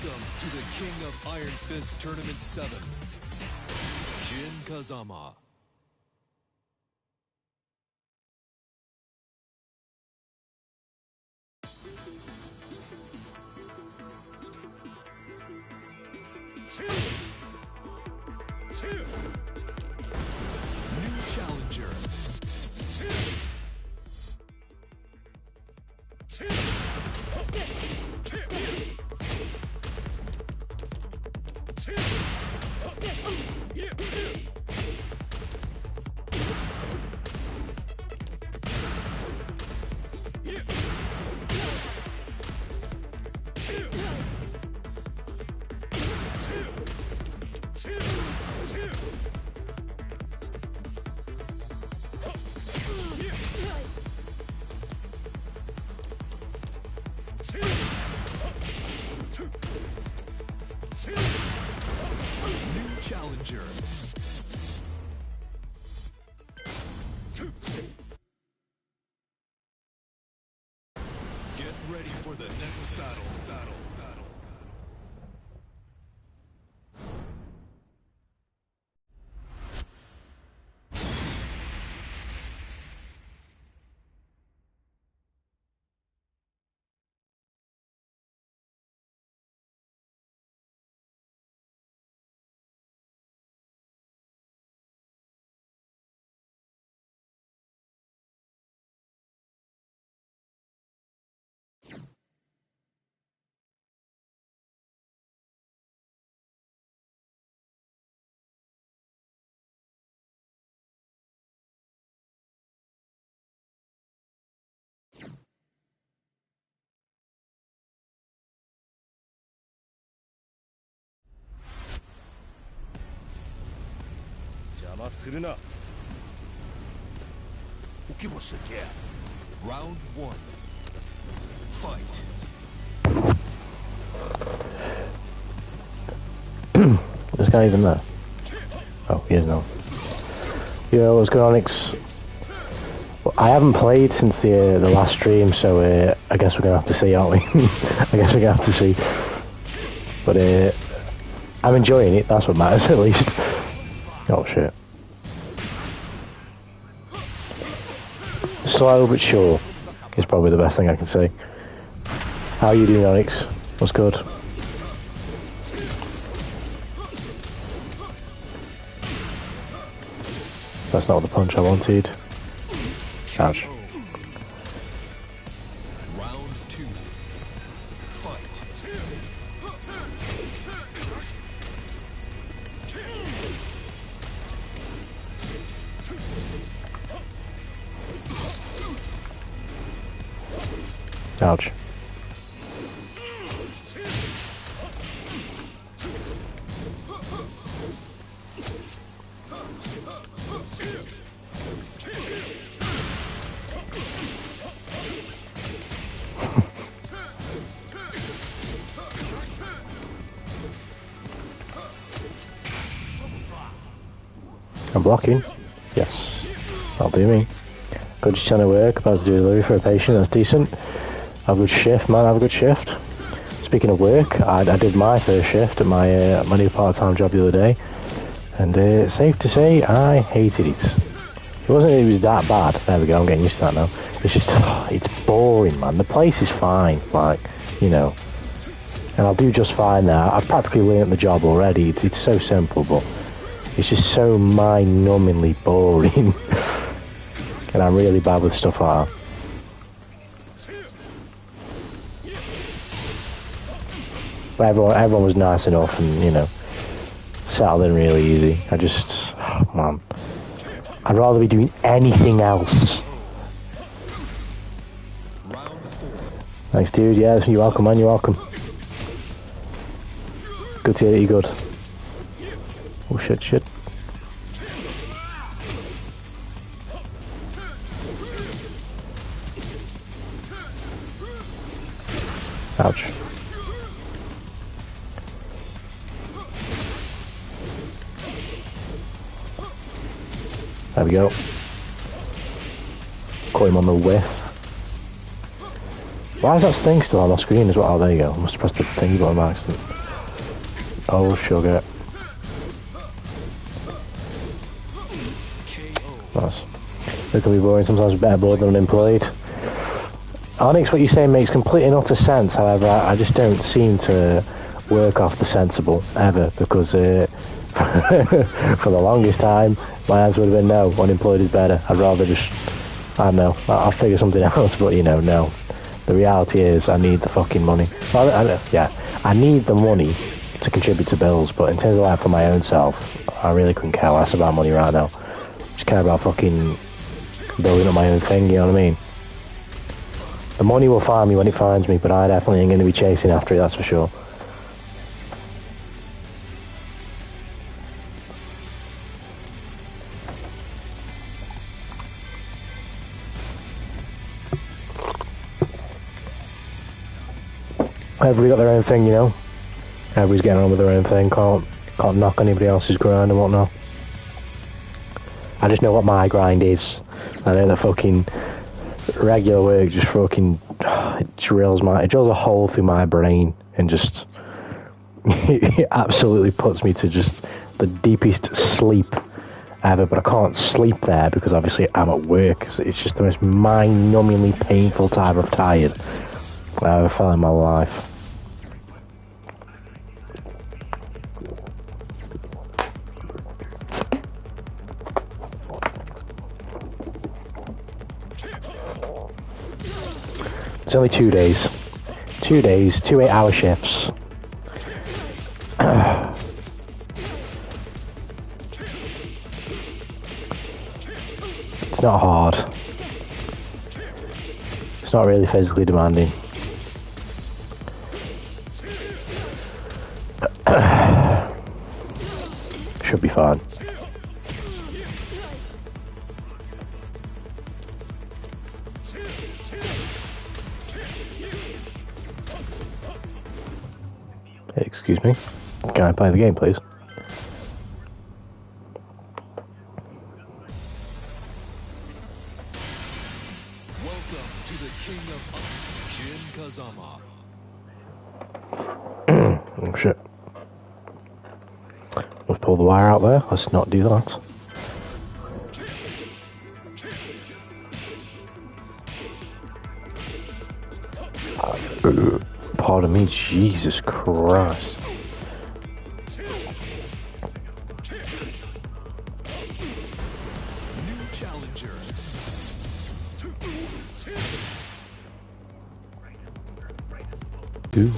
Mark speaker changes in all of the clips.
Speaker 1: Welcome to the King of Iron Fist Tournament 7, Jin Kazama. New challenger. New challenger. Get ready for the next battle.
Speaker 2: O que você quer?
Speaker 1: Round 1. Fight.
Speaker 3: This guy even there? Oh, he is now. Yo, what's going on, Onyx? Well, I haven't played since the last stream, so I guess we're gonna have to see, aren't we? I guess we're gonna have to see. But I'm enjoying it. That's what matters, at least. Oh shit. Slow but sure is probably the best thing I can say. How are you doing, Onyx? What's good? That's not the punch I wanted. Ouch.
Speaker 1: Round 2. Fight.
Speaker 3: Ouch. I'm blocking. Yes. That'll do me. Good trying to work. About to do a delivery for a patient. That's decent. Have a good shift, man. Have a good shift. Speaking of work, I did my first shift at my new part-time job the other day, and it's safe to say I hated it. It wasn't that it was that bad. There we go. I'm getting used to that now. It's just it's boring, man. The place is fine, like, you know, and I'll do just fine there. I've practically learnt the job already. It's so simple, but it's just so mind-numbingly boring, and I'm really bad with stuff like that. But everyone was nice enough, and, you know, settled in really easy. I just, oh, man, I'd rather be doing anything else. Thanks, dude. Yeah, you're welcome, man. You're welcome. Good to hear that you're good. Oh shit. Ouch. There we go. Caught him on the whiff. Why is that thing still on my screen as well? Oh, there you go. I must have pressed the thingy button by accident. Oh, sugar. Nice. It can be boring, sometimes better bored than unemployed. Onyx, what you're saying makes complete and utter sense, however, I just don't seem to work off the sensible, ever, because for the longest time, my answer would have been no, unemployed is better. I'd rather just, I don't know, I'll figure something out, but you know, no. The reality is, I need the fucking money. I need the money to contribute to bills, but in terms of life for my own self, I really couldn't care less about money right now. Just care about fucking building up my own thing, you know what I mean? The money will find me when it finds me, but I definitely ain't going to be chasing after it, that's for sure. Everybody got their own thing, you know? Everybody's getting on with their own thing, can't knock anybody else's grind and whatnot. I just know what my grind is. I know that fucking regular work just fucking it drills a hole through my brain and just it absolutely puts me to just the deepest sleep ever, but I can't sleep there because obviously I'm at work. So it's just the most mind-numbingly painful type of tired I've ever felt in my life. It's only 2 days. 2 days, 2 8-hour shifts. It's not hard. It's not really physically demanding. Should be fine. Excuse me. Can I play the game, please?
Speaker 1: Welcome to the King of Jin Kazama.
Speaker 3: Oh shit. Let's pull the wire out there. Let's not do that. Pardon me, Jesus Christ.
Speaker 1: New challenger.
Speaker 3: Ooh.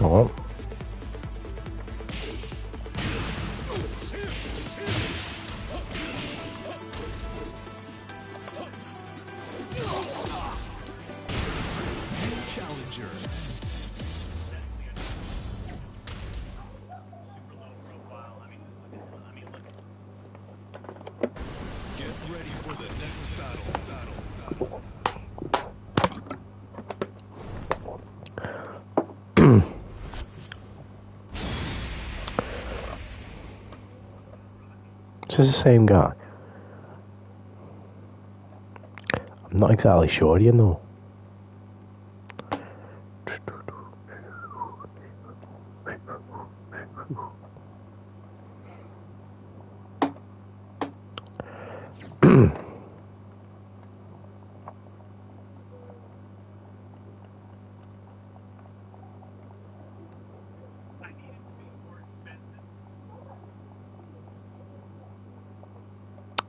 Speaker 3: Oh well.
Speaker 1: New challenger. Get ready for the next battle.
Speaker 3: This is the same guy. I'm not exactly sure, you know.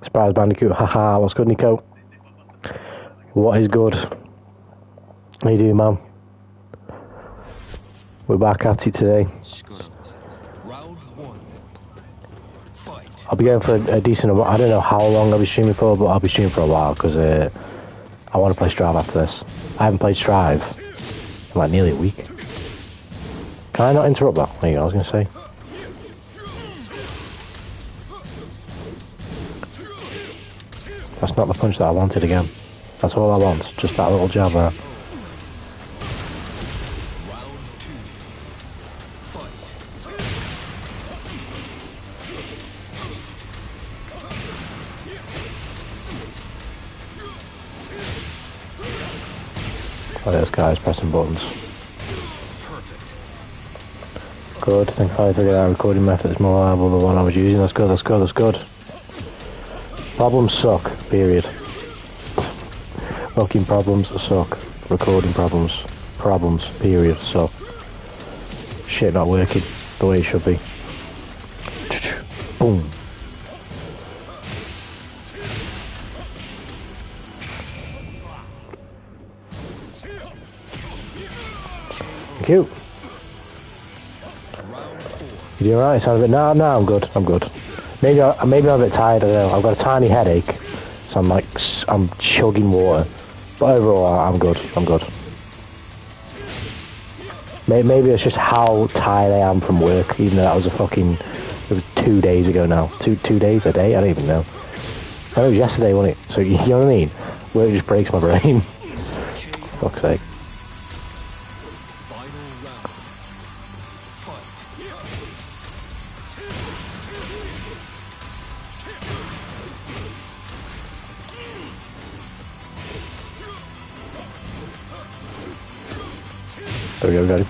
Speaker 3: Surprise Bandicoot, haha, what's good, Nico? What is good? How you doing, man? We're back at it today.
Speaker 1: Round one. Fight.
Speaker 3: I'll be going for a decent, I don't know how long I'll be streaming for, but I'll be streaming for a while, because I want to play Strive after this. I haven't played Strive in like nearly a week. Can I not interrupt that? There you go, I was going to say. That's not the punch that I wanted again. That's all I want, just that little jab there. Oh, this guy's pressing buttons. Good, I think I figured out recording method is more reliable than the one I was using. That's good, that's good, that's good. Problems suck, period. Fucking problems suck. Recording problems, period, suck. Shit not working the way it should be. Boom. Thank you. You doing alright? Sound a bit... No, I'm good. Maybe I'm a bit tired, I don't know. I've got a tiny headache, so I'm chugging water. But overall, I'm good. Maybe it's just how tired I am from work, even though that was it was 2 days ago now. Two days, a day? I don't even know. I know it was yesterday, wasn't it? So, you know what I mean? Work just breaks my brain. Fuck's sake. There we go, got him.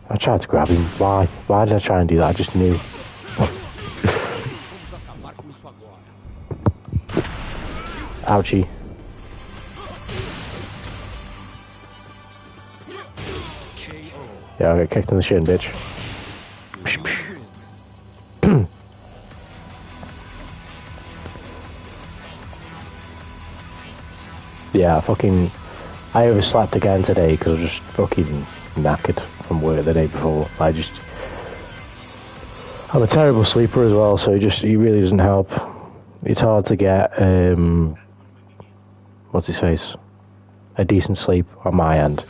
Speaker 3: I tried to grab him. Why? Why did I try and do that? I just knew. Ouchie. Yeah, I got kicked in the shin, bitch. Yeah, I overslept again today because I was just fucking knackered from work the day before. I'm a terrible sleeper as well, so it really doesn't help. It's hard to get, what's his face? A decent sleep on my end.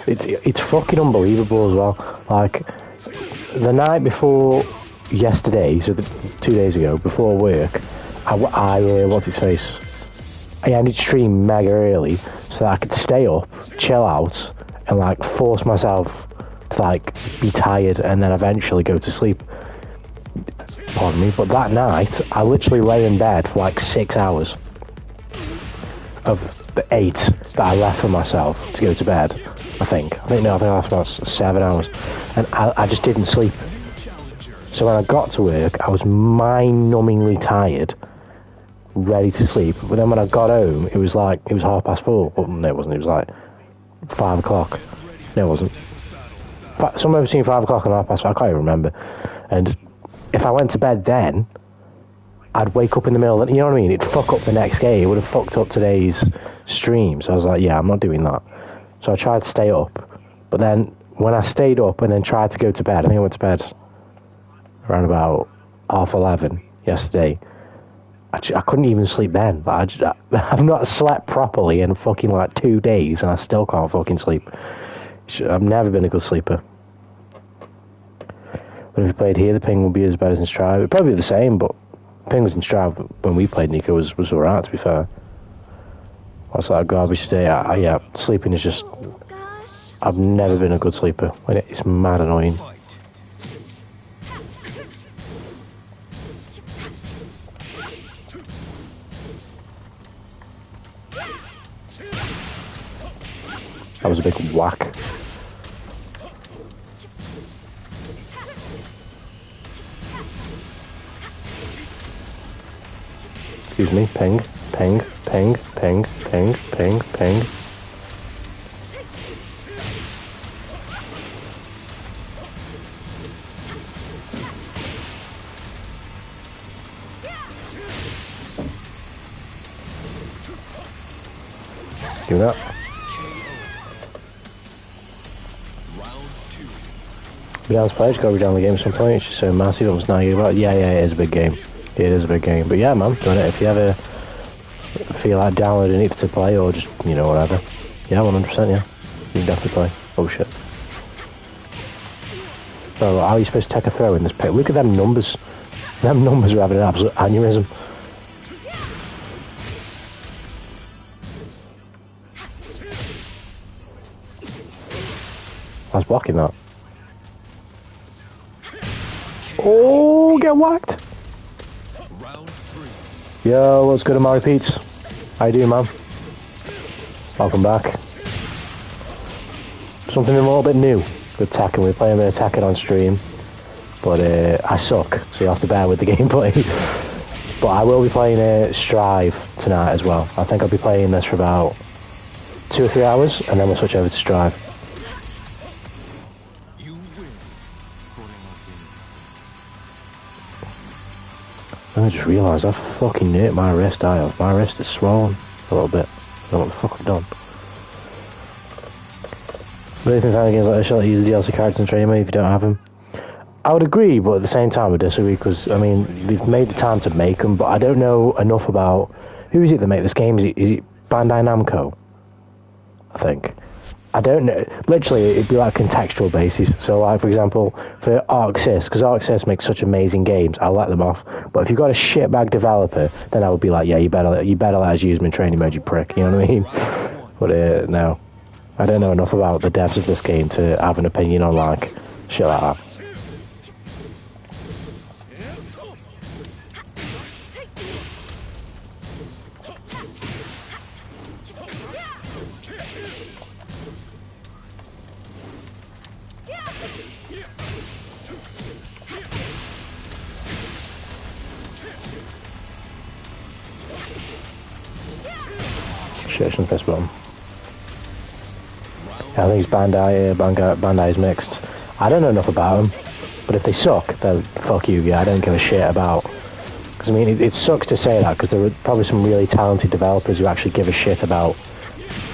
Speaker 3: It's fucking unbelievable as well. Like, the night before yesterday, so 2 days ago, before work, what's his face? I ended stream mega early so that I could stay up, chill out, and force myself to be tired and then eventually go to sleep. Pardon me, but that night I literally lay in bed for 6 hours of the 8 that I left for myself to go to bed. I think I left about 7 hours, and I just didn't sleep. So when I got to work, I was mind-numbingly tired, ready to sleep. But then when I got home, it was 4:30. Well, no, it wasn't. It was 5 o'clock. No, it wasn't. Somewhere between 5 o'clock and 4:30. I can't even remember. And if I went to bed then, I'd wake up in the middle of the... You know what I mean? It'd fuck up the next day. It would have fucked up today's stream. So I was like, yeah, I'm not doing that. So I tried to stay up. But then when I stayed up and then tried to go to bed, I think I went to bed around about 11:30 yesterday. I couldn't even sleep then. I've not slept properly in fucking 2 days, and I still can't fucking sleep. I've never been a good sleeper. But if we played here, the ping would be as bad as in Strive. It'd probably be the same, but ping was in Strive when we played. Nico was alright, to be fair. That's garbage today. Yeah, sleeping is just... I've never been a good sleeper. It's mad annoying. That was a big whack. Excuse me, ping, ping, ping, ping, ping, ping, ping. Do that. Be honest, players gotta be down the game at some point. It's just so massive. I'm just nagging about. Yeah, it is a big game. It is a big game. But yeah, man, doing it. If you ever feel like downloading it to play or just, whatever. Yeah, 100%, yeah. You can definitely play. Oh shit. So, how are you supposed to take a throw in this pit? Look at them numbers. Them numbers are having an absolute aneurysm. I was blocking that. Oh, get whacked!
Speaker 1: Round 3.
Speaker 3: Yo, what's good, Amari Pete's? How you doing, man? Welcome back. Something a little bit new with Tekken. We're playing a bit of Tekken on stream, but I suck, so you have to bear with the gameplay. But I will be playing Strive tonight as well. I think I'll be playing this for about 2 or 3 hours, and then we'll switch over to Strive. I just realised I fucking hurt my wrist. My wrist is swollen a little bit. I don't know what the fuck I've done. Really think fighting games like this should use the DLC characters in training mode if you don't have them. I would agree, but at the same time I disagree, because I mean they've made the time to make them, but I don't know enough about who is it that make this game. Is it Bandai Namco? I think. I don't know. Literally, it'd be like contextual basis. So, like for example, for Arc Sys, because Arc Sys makes such amazing games, I'll let them off. But if you've got a shitbag developer, then I would be like, yeah, you better let us use them in training mode, you prick. You know what I mean? But no, I don't know enough about the devs of this game to have an opinion on like shit like that. Shit, I shouldn't press button. I think it's Bandai's mixed. I don't know enough about them, but if they suck, then fuck you, yeah, I don't give a shit about. Because I mean, it sucks to say that, because there are probably some really talented developers who actually give a shit about.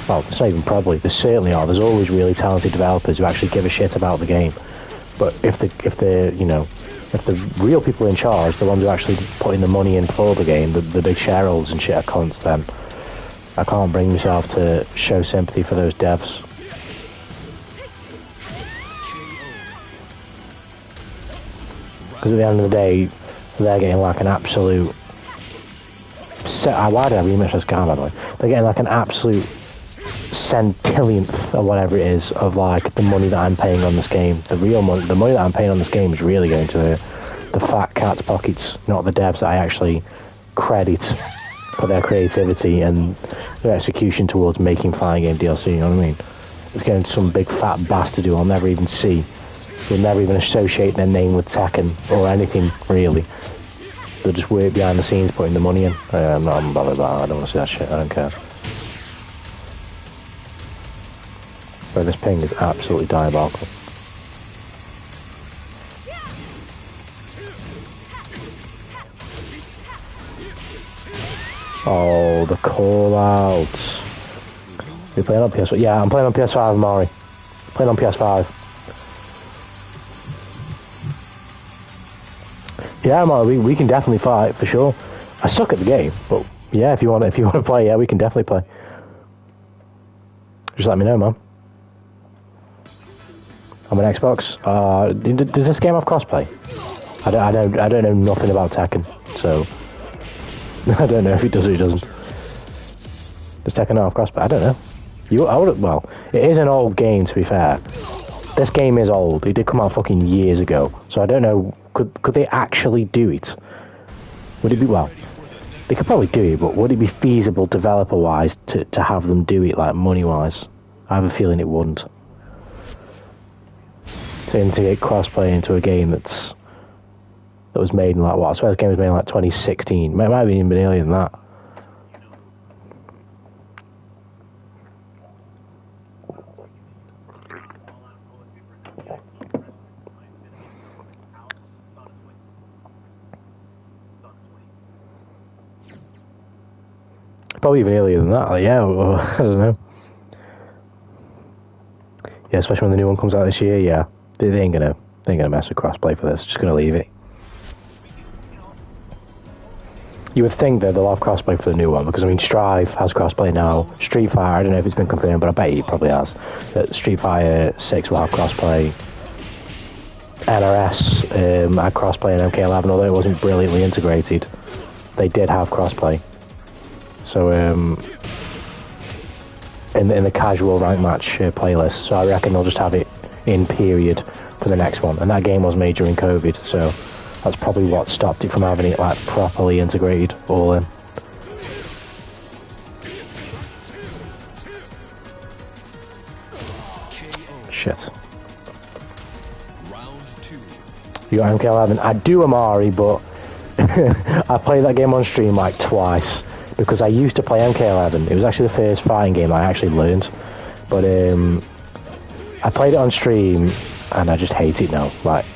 Speaker 3: Well, it's not even probably, there certainly are. There's always really talented developers who actually give a shit about the game. But if the real people in charge, the ones who are actually putting the money in for the game, the big shareholders and shit are cunts, then I can't bring myself to show sympathy for those devs. Because at the end of the day, they're getting like an absolute... Why did I remix this guy, by the way? They're getting like an absolute centillionth or whatever it is of like the money that I'm paying on this game. The real money, the money that I'm paying on this game is really going to the fat cat's pockets, not the devs that I actually credit for their creativity and their execution towards making fighting game DLC, you know what I mean? It's going to some big fat bastard who I'll never even see. Will never even associate their name with Tekken or anything, really. They'll just work behind the scenes putting the money in. I'm not bothered about that, I don't want to see that shit, I don't care. But this ping is absolutely diabolical. Oh, the call-outs. You're playing on PS5? Yeah, I'm playing on PS5, Mari. Playing on PS5. Yeah, Mari, we can definitely fight, for sure. I suck at the game, but yeah, if you want to play, yeah, we can definitely play. Just let me know, man. I'm an Xbox. Does this game have crossplay? I don't know nothing about Tekken, so I don't know if it does or it doesn't. Does Tekken not have crossplay? I don't know. Well, it is an old game, to be fair. This game is old. It did come out fucking years ago, so I don't know. Could they actually do it? Would it be, well, they could probably do it, but would it be feasible developer-wise to have them do it, like, money-wise? I have a feeling it wouldn't. To get crossplay into a game that was made in, like, what? I swear this game was made in, like, 2016. It might have even been earlier than that. Probably even earlier than that, like, yeah, or, I don't know. Yeah, especially when the new one comes out this year, yeah. They ain't gonna mess with crossplay for this, just gonna leave it. You would think that they'll have crossplay for the new one, because I mean Strive has crossplay now. Street Fighter, I don't know if it's been confirmed, but I bet it probably has. That Street Fighter 6 will have crossplay. NRS had crossplay in MK11, although it wasn't brilliantly integrated. They did have crossplay. So in the casual rank match playlist, so I reckon they'll just have it in period for the next one. And that game was made during COVID, so that's probably what stopped it from having it like properly integrated all in. Shit. You got MK11. I do Amari, but I played that game on stream like twice because I used to play MK11. It was actually the first fighting game I actually learned, but I played it on stream and I just hate it now. Like,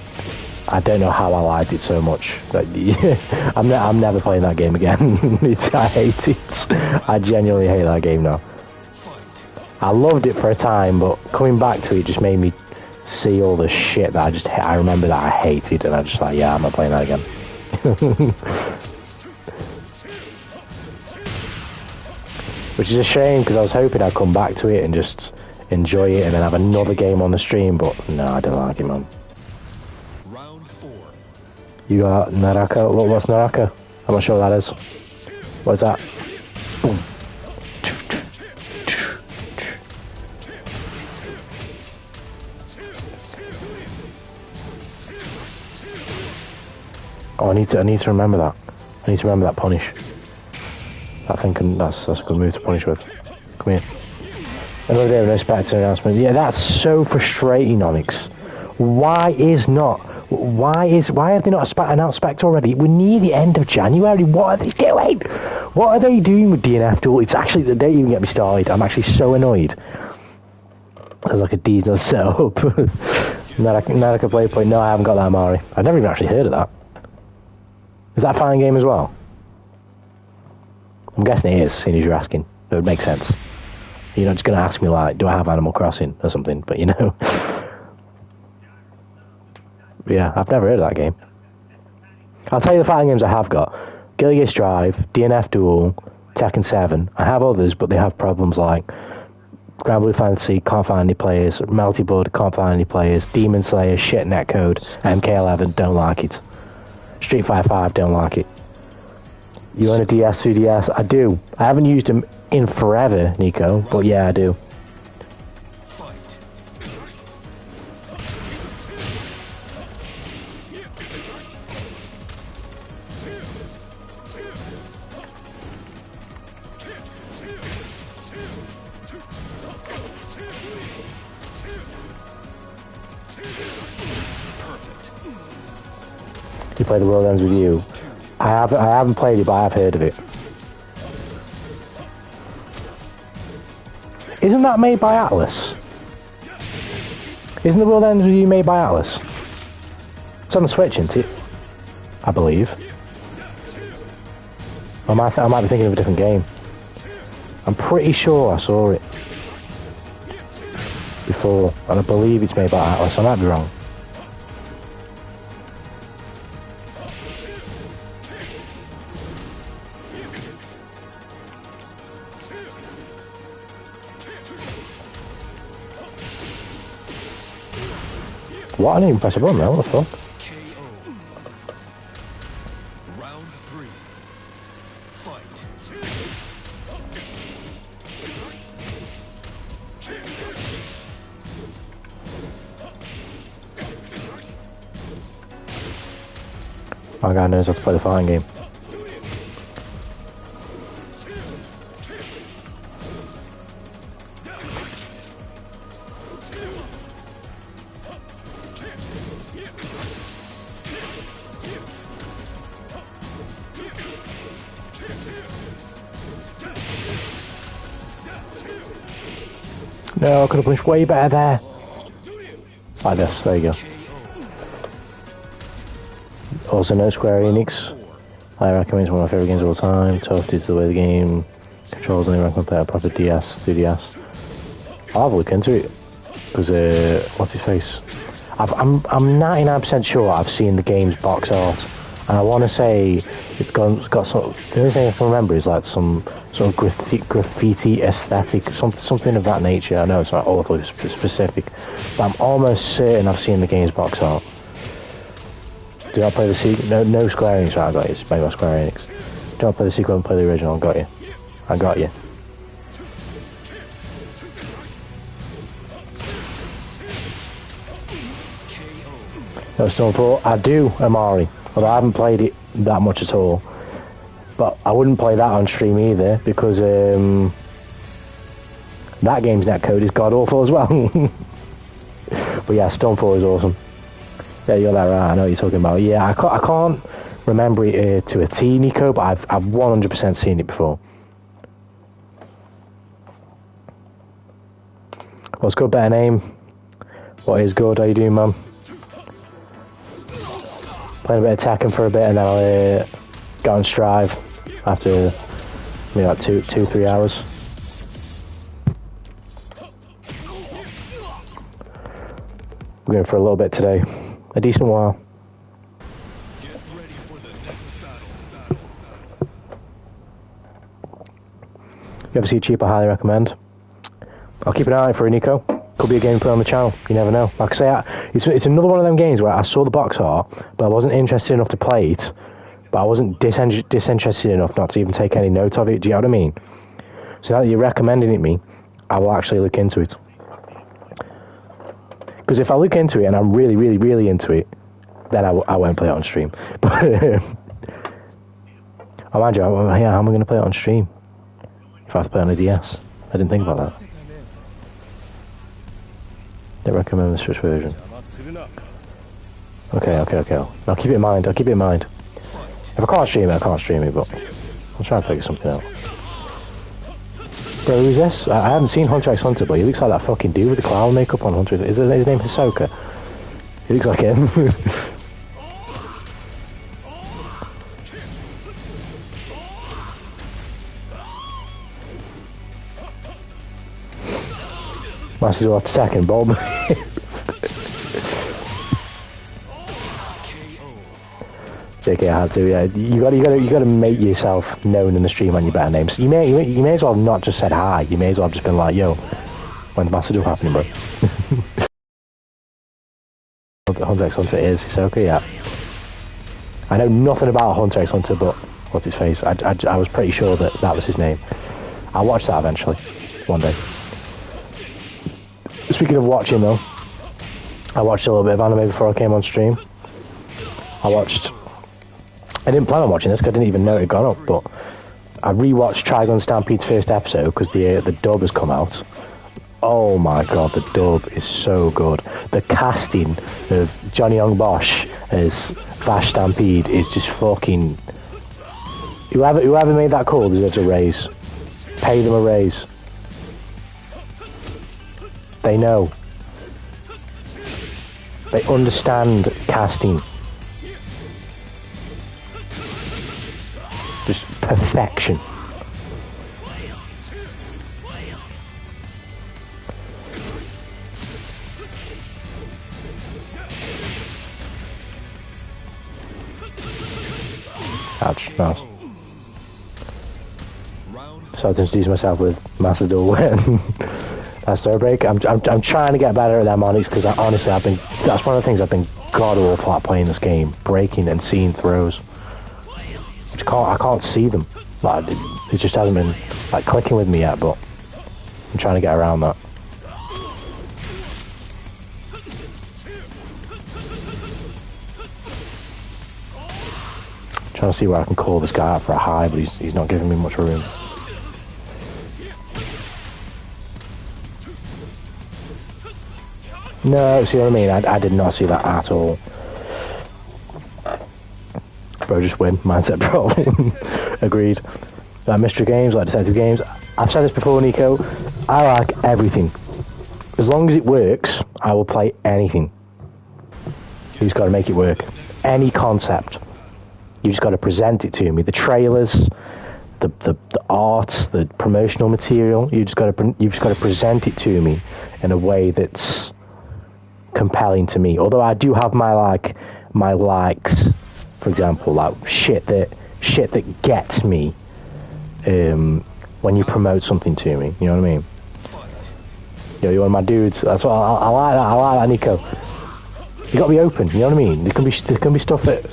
Speaker 3: I don't know how I liked it so much. Like, I'm never playing that game again. I hate it. I genuinely hate that game now. I loved it for a time, but coming back to it just made me see all the shit that I remember that I hated, and I just like, yeah, I'm not playing that again. Which is a shame, because I was hoping I'd come back to it and just enjoy it and then have another game on the stream, but no, I don't like it, man.
Speaker 1: Round 4.
Speaker 3: You got Naraka. What's Naraka? I'm not sure what that is. What is that? Boom. Oh, I need to remember that. I need to remember that punish. I think that's a good move to punish with. Come here. Another day of no spectator announcement. Yeah, that's so frustrating, Onyx. Why have they not announced Spectre already? We're near the end of January. What are they doing? What are they doing with DNF Duel? It's actually, the day you can get me started. I'm actually so annoyed. There's like a D's not set up. Naraka play point. No, I haven't got that Amari. I've never even actually heard of that. Is that a fighting game as well? I'm guessing it is, seeing as you're asking. It would make sense. You're not just going to ask me, like, do I have Animal Crossing or something, but you know. Yeah, I've never heard of that game. I'll tell you the fighting games I have got. Guilty Gear Strive, DNF Duel, Tekken 7. I have others, but they have problems like Grand Blue Fantasy, can't find any players. Melty Blood, can't find any players. Demon Slayer, shit netcode. MK11, don't like it. Street Fighter 5, don't like it. You own a DS, 3DS? I do. I haven't used them in forever, Nico, but yeah, I do. You play The World Ends With You. I haven't played it, but I have heard of it. Isn't that made by Atlas? Isn't The World Ends With You made by Atlas? It's on the Switch, isn't it? I believe. I might be thinking of a different game. I'm pretty sure I saw it before, and I believe it's made by Atlas. I might be wrong. What? I didn't even press a button there, what the fuck?
Speaker 1: Round 3. Fight.
Speaker 3: My guy knows how to play the fighting game. No, I could have punched way better there. Like this, there you go. Also, no Square Enix. I reckon it's one of my favourite games of all time. Tough due to the way the game controls and I can play a proper DS, 3DS. I'll have a look into it. Because, what's his face? I'm 99% sure I've seen the game's box art. And I want to say it's got sort of, the only thing I can remember is like some sort of graffiti aesthetic, something of that nature. I know it's not awfully specific, but I'm almost certain I've seen the game's box art. Do not play the sequel. No Square Enix. Right, I got you. It's made by Square Enix. Do not play the sequel and play the original. I got you. I got you. No, Stonefall. I do Amari, although I haven't played it that much at all. But I wouldn't play that on stream either because that game's netcode is god awful as well. But yeah, Stonefall is awesome. Yeah, you're that right. I know what you're talking about. Yeah, I can't remember it to a T, Nico, but I've 100% seen it before. What's good, better name? What is good? How you doing, man? Playing a bit of Tekken for a bit, and then I'll get on Strive after maybe like 2-3 hours. We're going for a little bit today, a decent while.
Speaker 1: Get ready for the next battle.
Speaker 3: You ever see Cheap? I highly recommend. I'll keep an eye out for it, Nico. Could be a game put on the channel. You never know. Like I say, it's another one of them games where I saw the box art, but I wasn't interested enough to play it. But I wasn't disinterested enough not to even take any note of it. Do you know what I mean? So now that you're recommending it me, I will actually look into it. Because if I look into it and I'm really, really, really into it, then I won't play it on stream. But I mind you, yeah, how am I going to play it on stream if I have to play on a DS? I didn't think about that. Don't recommend the Switch version. Okay. I'll keep it in mind. If I can't stream it, I can't stream it, but I'll try and figure something out. Bro, who's this? I haven't seen Hunter x Hunter, but he looks like that fucking dude with the clown makeup on Hunter. Is his name Hisoka? He looks like him. Master Duel Tekken, Bob. JK, I had to. Yeah, you gotta make yourself known in the stream on your better names. You may as well have not just said hi. You may as well have just been like, yo, when's Master Duel happening, bro? Hunter x Hunter is Hisoka, yeah. I know nothing about Hunter x Hunter, but what's his face? I was pretty sure that was his name. I'll watch that eventually, one day. Speaking of watching though, I watched a little bit of anime before I came on stream. I didn't plan on watching this because I didn't even know it had gone up, but I rewatched Trigun Stampede's first episode because the dub has come out. Oh my god, the dub is so good. The casting of Johnny Young Bosch as Vash Stampede is just fucking... Whoever made that call deserves a raise. Pay them a raise. They know. They understand casting. Just perfection. Ouch, nice. So I've introduced myself with Master Duel when that's Star Break. I'm trying to get better at them Onyx because honestly that's one of the things I've been god awful at playing this game, breaking and seeing throws. I can't see them. Like it just hasn't been like clicking with me yet, but I'm trying to get around that. Trying to see where I can call this guy out for a high, but he's not giving me much room. No, see what I mean? I did not see that at all. Bro, just win. Mindset bro. Agreed. Like mystery games, like detective games. I've said this before, Nico. I like everything. As long as it works, I will play anything. You just got to make it work. Any concept. You just got to present it to me. The trailers, the art, the promotional material. You've just got to present it to me in a way that's compelling to me. Although I do have my likes. For example, like shit that gets me when you promote something to me. You know what I mean? Yo, you're one of my dudes. That's what I like that. I like that, Nico. You got to be open. You know what I mean? There can be stuff that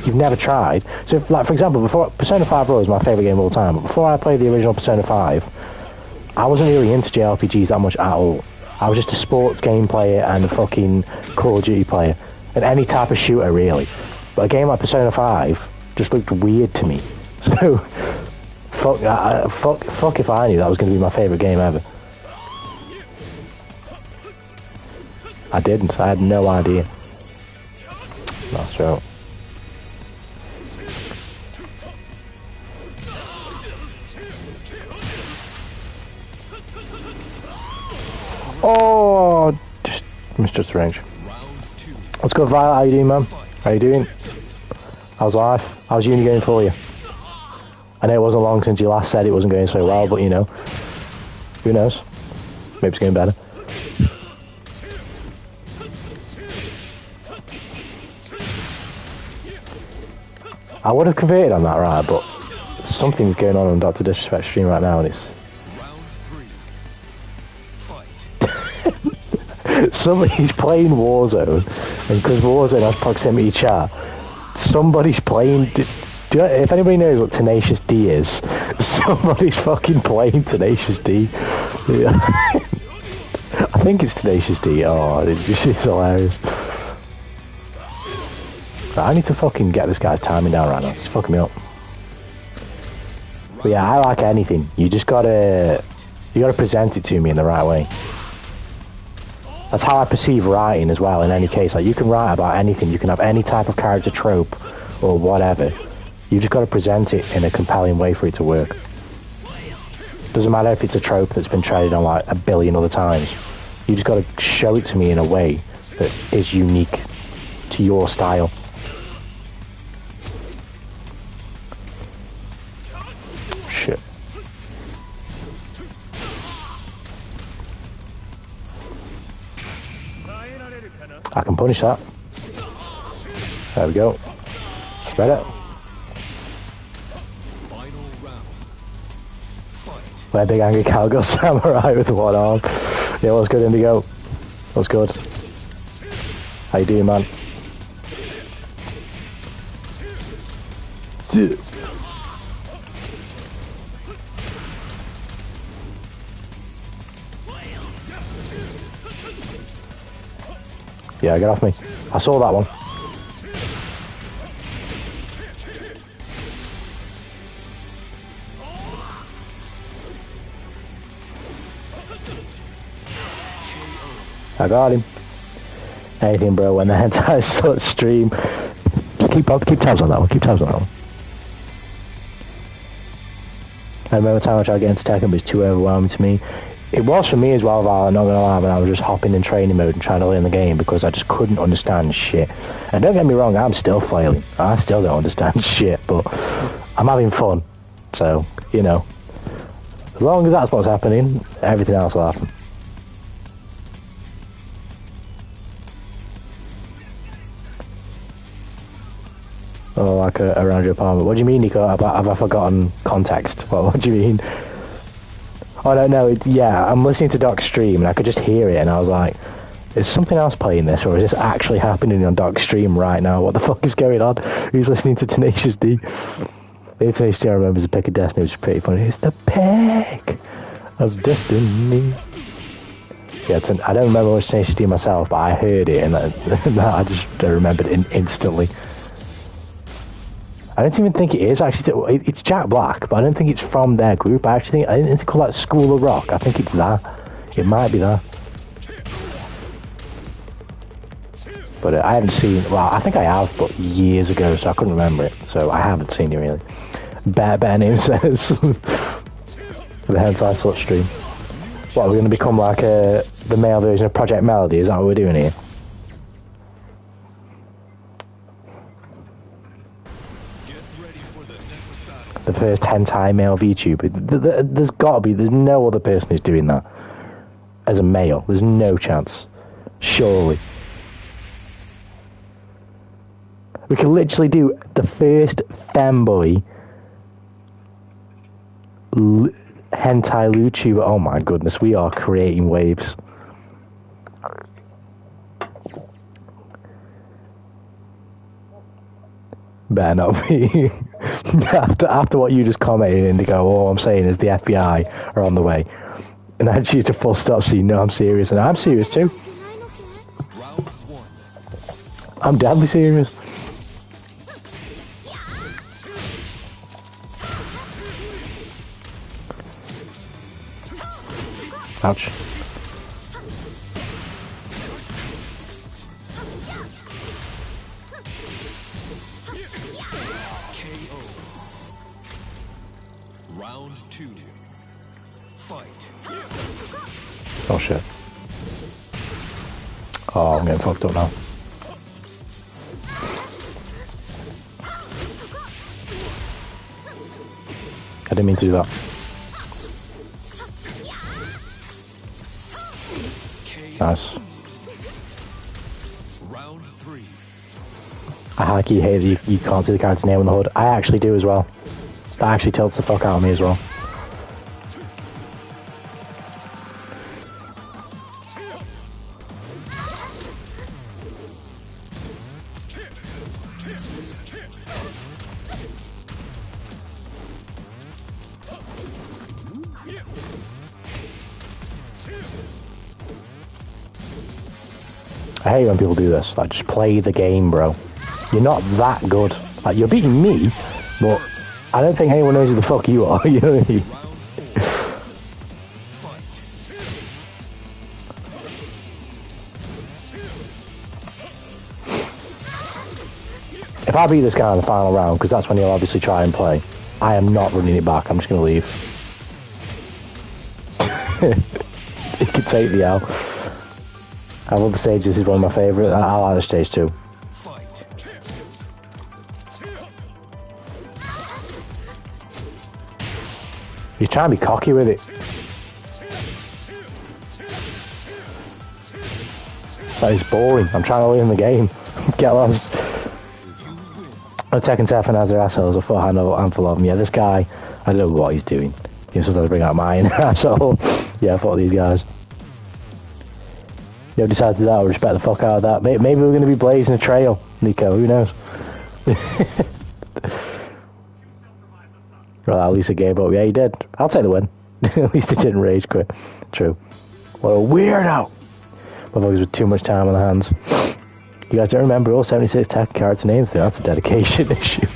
Speaker 3: you've never tried. So, if, like for example, before Persona 5 Royal is my favorite game of all time. But before I played the original Persona 5, I wasn't really into JRPGs that much at all. I was just a sports game player and a fucking Call of Duty player, and any type of shooter really. But a game like Persona 5 just looked weird to me. So, fuck if I knew that was going to be my favorite game ever. I didn't. I had no idea. That's right. Oh, just misjudged the range. Let's go, Violet. How you doing, man? How you doing? How's life? How's uni going for you? I know it wasn't long since you last said it wasn't going so well, but you know, who knows? Maybe it's going better. I would have converted on that, right, but something's going on Dr. Disrespect stream right now, and it's... Somebody's playing Warzone, and because Warzone has proximity chat, somebody's playing... if anybody knows what Tenacious D is, somebody's fucking playing Tenacious D. Yeah. I think it's Tenacious D. Oh, it's hilarious. I need to fucking get this guy's timing down right now. He's fucking me up. But yeah, I like anything. You just gotta present it to me in the right way. That's how I perceive writing as well. In any case, like you can write about anything. You can have any type of character trope or whatever. You just gotta present it in a compelling way for it to work. Doesn't matter if it's a trope that's been traded on like 1 billion other times. You just gotta show it to me in a way that is unique to your style. Shit. I can punish that. There we go. Spread it. Where big angry cowgirl samurai with one arm. Yeah, what's good, Indigo? What's good? How you doing, man? Yeah, get off me. I saw that one. I got him. Anything, bro, when the hentai starts stream. Keep tabs on that one, keep tabs on that one. I remember the time I tried getting into Tekken, but it's too overwhelming to me. It was for me as well, Val, I'm not gonna lie, when I was just hopping in training mode and trying to learn the game because I just couldn't understand shit. And don't get me wrong, I'm still flailing. I still don't understand shit, but I'm having fun. So, you know, as long as that's what's happening, everything else will happen. Oh, like around your apartment. What do you mean, Nico? Have I forgotten context? What do you mean? Oh, no, yeah, I'm listening to Doc's stream and I could just hear it and I was like, is something else playing this or is this actually happening on Doc's stream right now? What the fuck is going on? Who's listening to Tenacious D? Maybe Tenacious D I remember is a pick of destiny, which is pretty funny. It's the pick of destiny. Yeah, I don't remember much Tenacious D myself, but I heard it and I just remembered it instantly. I don't even think it is actually. It's Jack Black, but I don't think it's from their group. I didn't think it's called like School of Rock. I think it's that. It might be that. But I haven't seen. Well, I think I have, but years ago, so I couldn't remember it. So I haven't seen it really. Better name says the hentai slut stream. What, we're going to become like the male version of Project Melody? Is that what we're doing here? The first hentai male VTuber. There's got to be. There's no other person who's doing that as a male. There's no chance. Surely. We can literally do the first femboy hentai YouTuber. Oh my goodness, we are creating waves. better not be. after what you just commented, Indigo, all I'm saying is the FBI are on the way. And I just used a full stop so you know I'm serious, and I'm serious too.
Speaker 1: Round one.
Speaker 3: I'm deadly serious. Ouch.
Speaker 1: KO. Round two. Fight.
Speaker 3: Oh shit. Oh, I'm getting fucked up now. I didn't mean to do that. Nice.
Speaker 1: Round three.
Speaker 3: I hardly hate that you can't see the character's name on the HUD. I actually do as well. That actually tilts the fuck out of me as well. I hate when people do this. Like, just play the game, bro. You're not that good. Like, you're beating me, but I don't think anyone knows who the fuck you are. You know what I mean? If I beat this guy in the final round, because that's when he'll obviously try and play, I am not running it back. I'm just going to leave. He can take the L. I love the stage. This is one of my favourite. I like the stage too. He's trying to be cocky with it. That is boring. I'm trying to win the game. Get lost. Tekken 7 has their assholes. I thought I know a handful of them. Yeah, this guy, I don't know what he's doing. He's supposed to bring out mine. So, yeah, I thought these guys. You decided that, I'll respect the fuck out of that. Maybe we're going to be blazing a trail, Nico, who knows? Well, at least he gave up. Yeah, he did. I'll take the win. At least he didn't rage quit. True. What a weirdo! Motherfuckers with too much time on their hands. You guys don't remember all 76 Tekken character names? That's a dedication issue.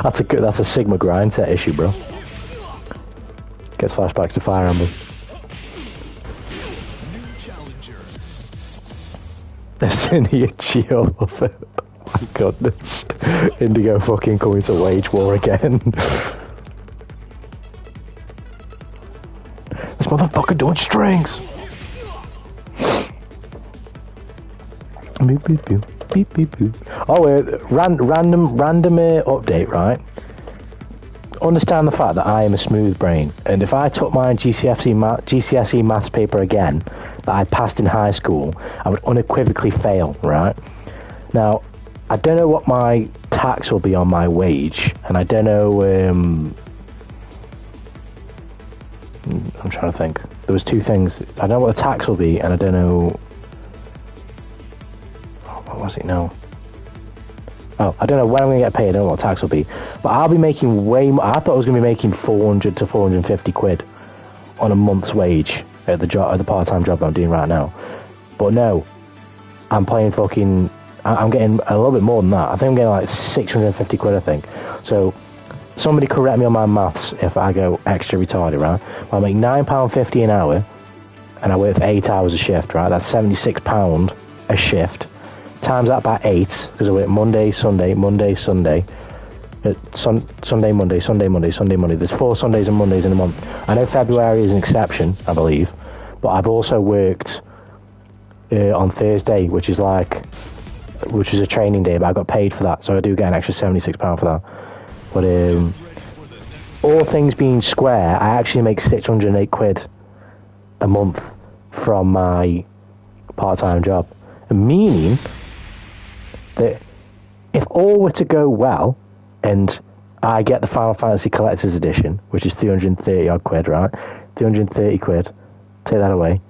Speaker 3: That's a Sigma grind set issue, bro. Gets flashbacks to Fire Emblem. Chill. Oh my goodness. Indigo fucking coming to wage war again. This motherfucker doing strings. Beep, beep, beep, beep, beep, beep. Oh, random update, right? Understand the fact that I am a smooth brain, and if I took my GCSE maths paper again that I passed in high school, I would unequivocally fail, right? Now, I don't know what my tax will be on my wage, and I don't know, I'm trying to think. There was two things. I don't know what the tax will be, and I don't know, what was it now? Oh, I don't know when I'm going to get paid, I don't know what tax will be. But I'll be making way more. I thought I was going to be making 400 to 450 quid on a month's wage at the part-time job I'm doing right now. But no, I'm playing fucking... I'm getting a little bit more than that. I think I'm getting like 650 quid, I think. So, somebody correct me on my maths if I go extra retarded, right? I'll make £9.50 an hour, and I work for 8 hours a shift, right? That's £76 a shift. Times that by 8, because I work Monday, Sunday, Monday, Sunday. Sunday, Monday, Sunday, Monday, Sunday, Monday. There's 4 Sundays and Mondays in a month. I know February is an exception, I believe, but I've also worked on Thursday, which is a training day, but I got paid for that, so I do get an extra £76 for that. But all things being square, I actually make 608 quid a month from my part-time job, meaning that if all were to go well, and I get the Final Fantasy Collector's Edition, which is 330 odd quid, right? 330 quid, take that away.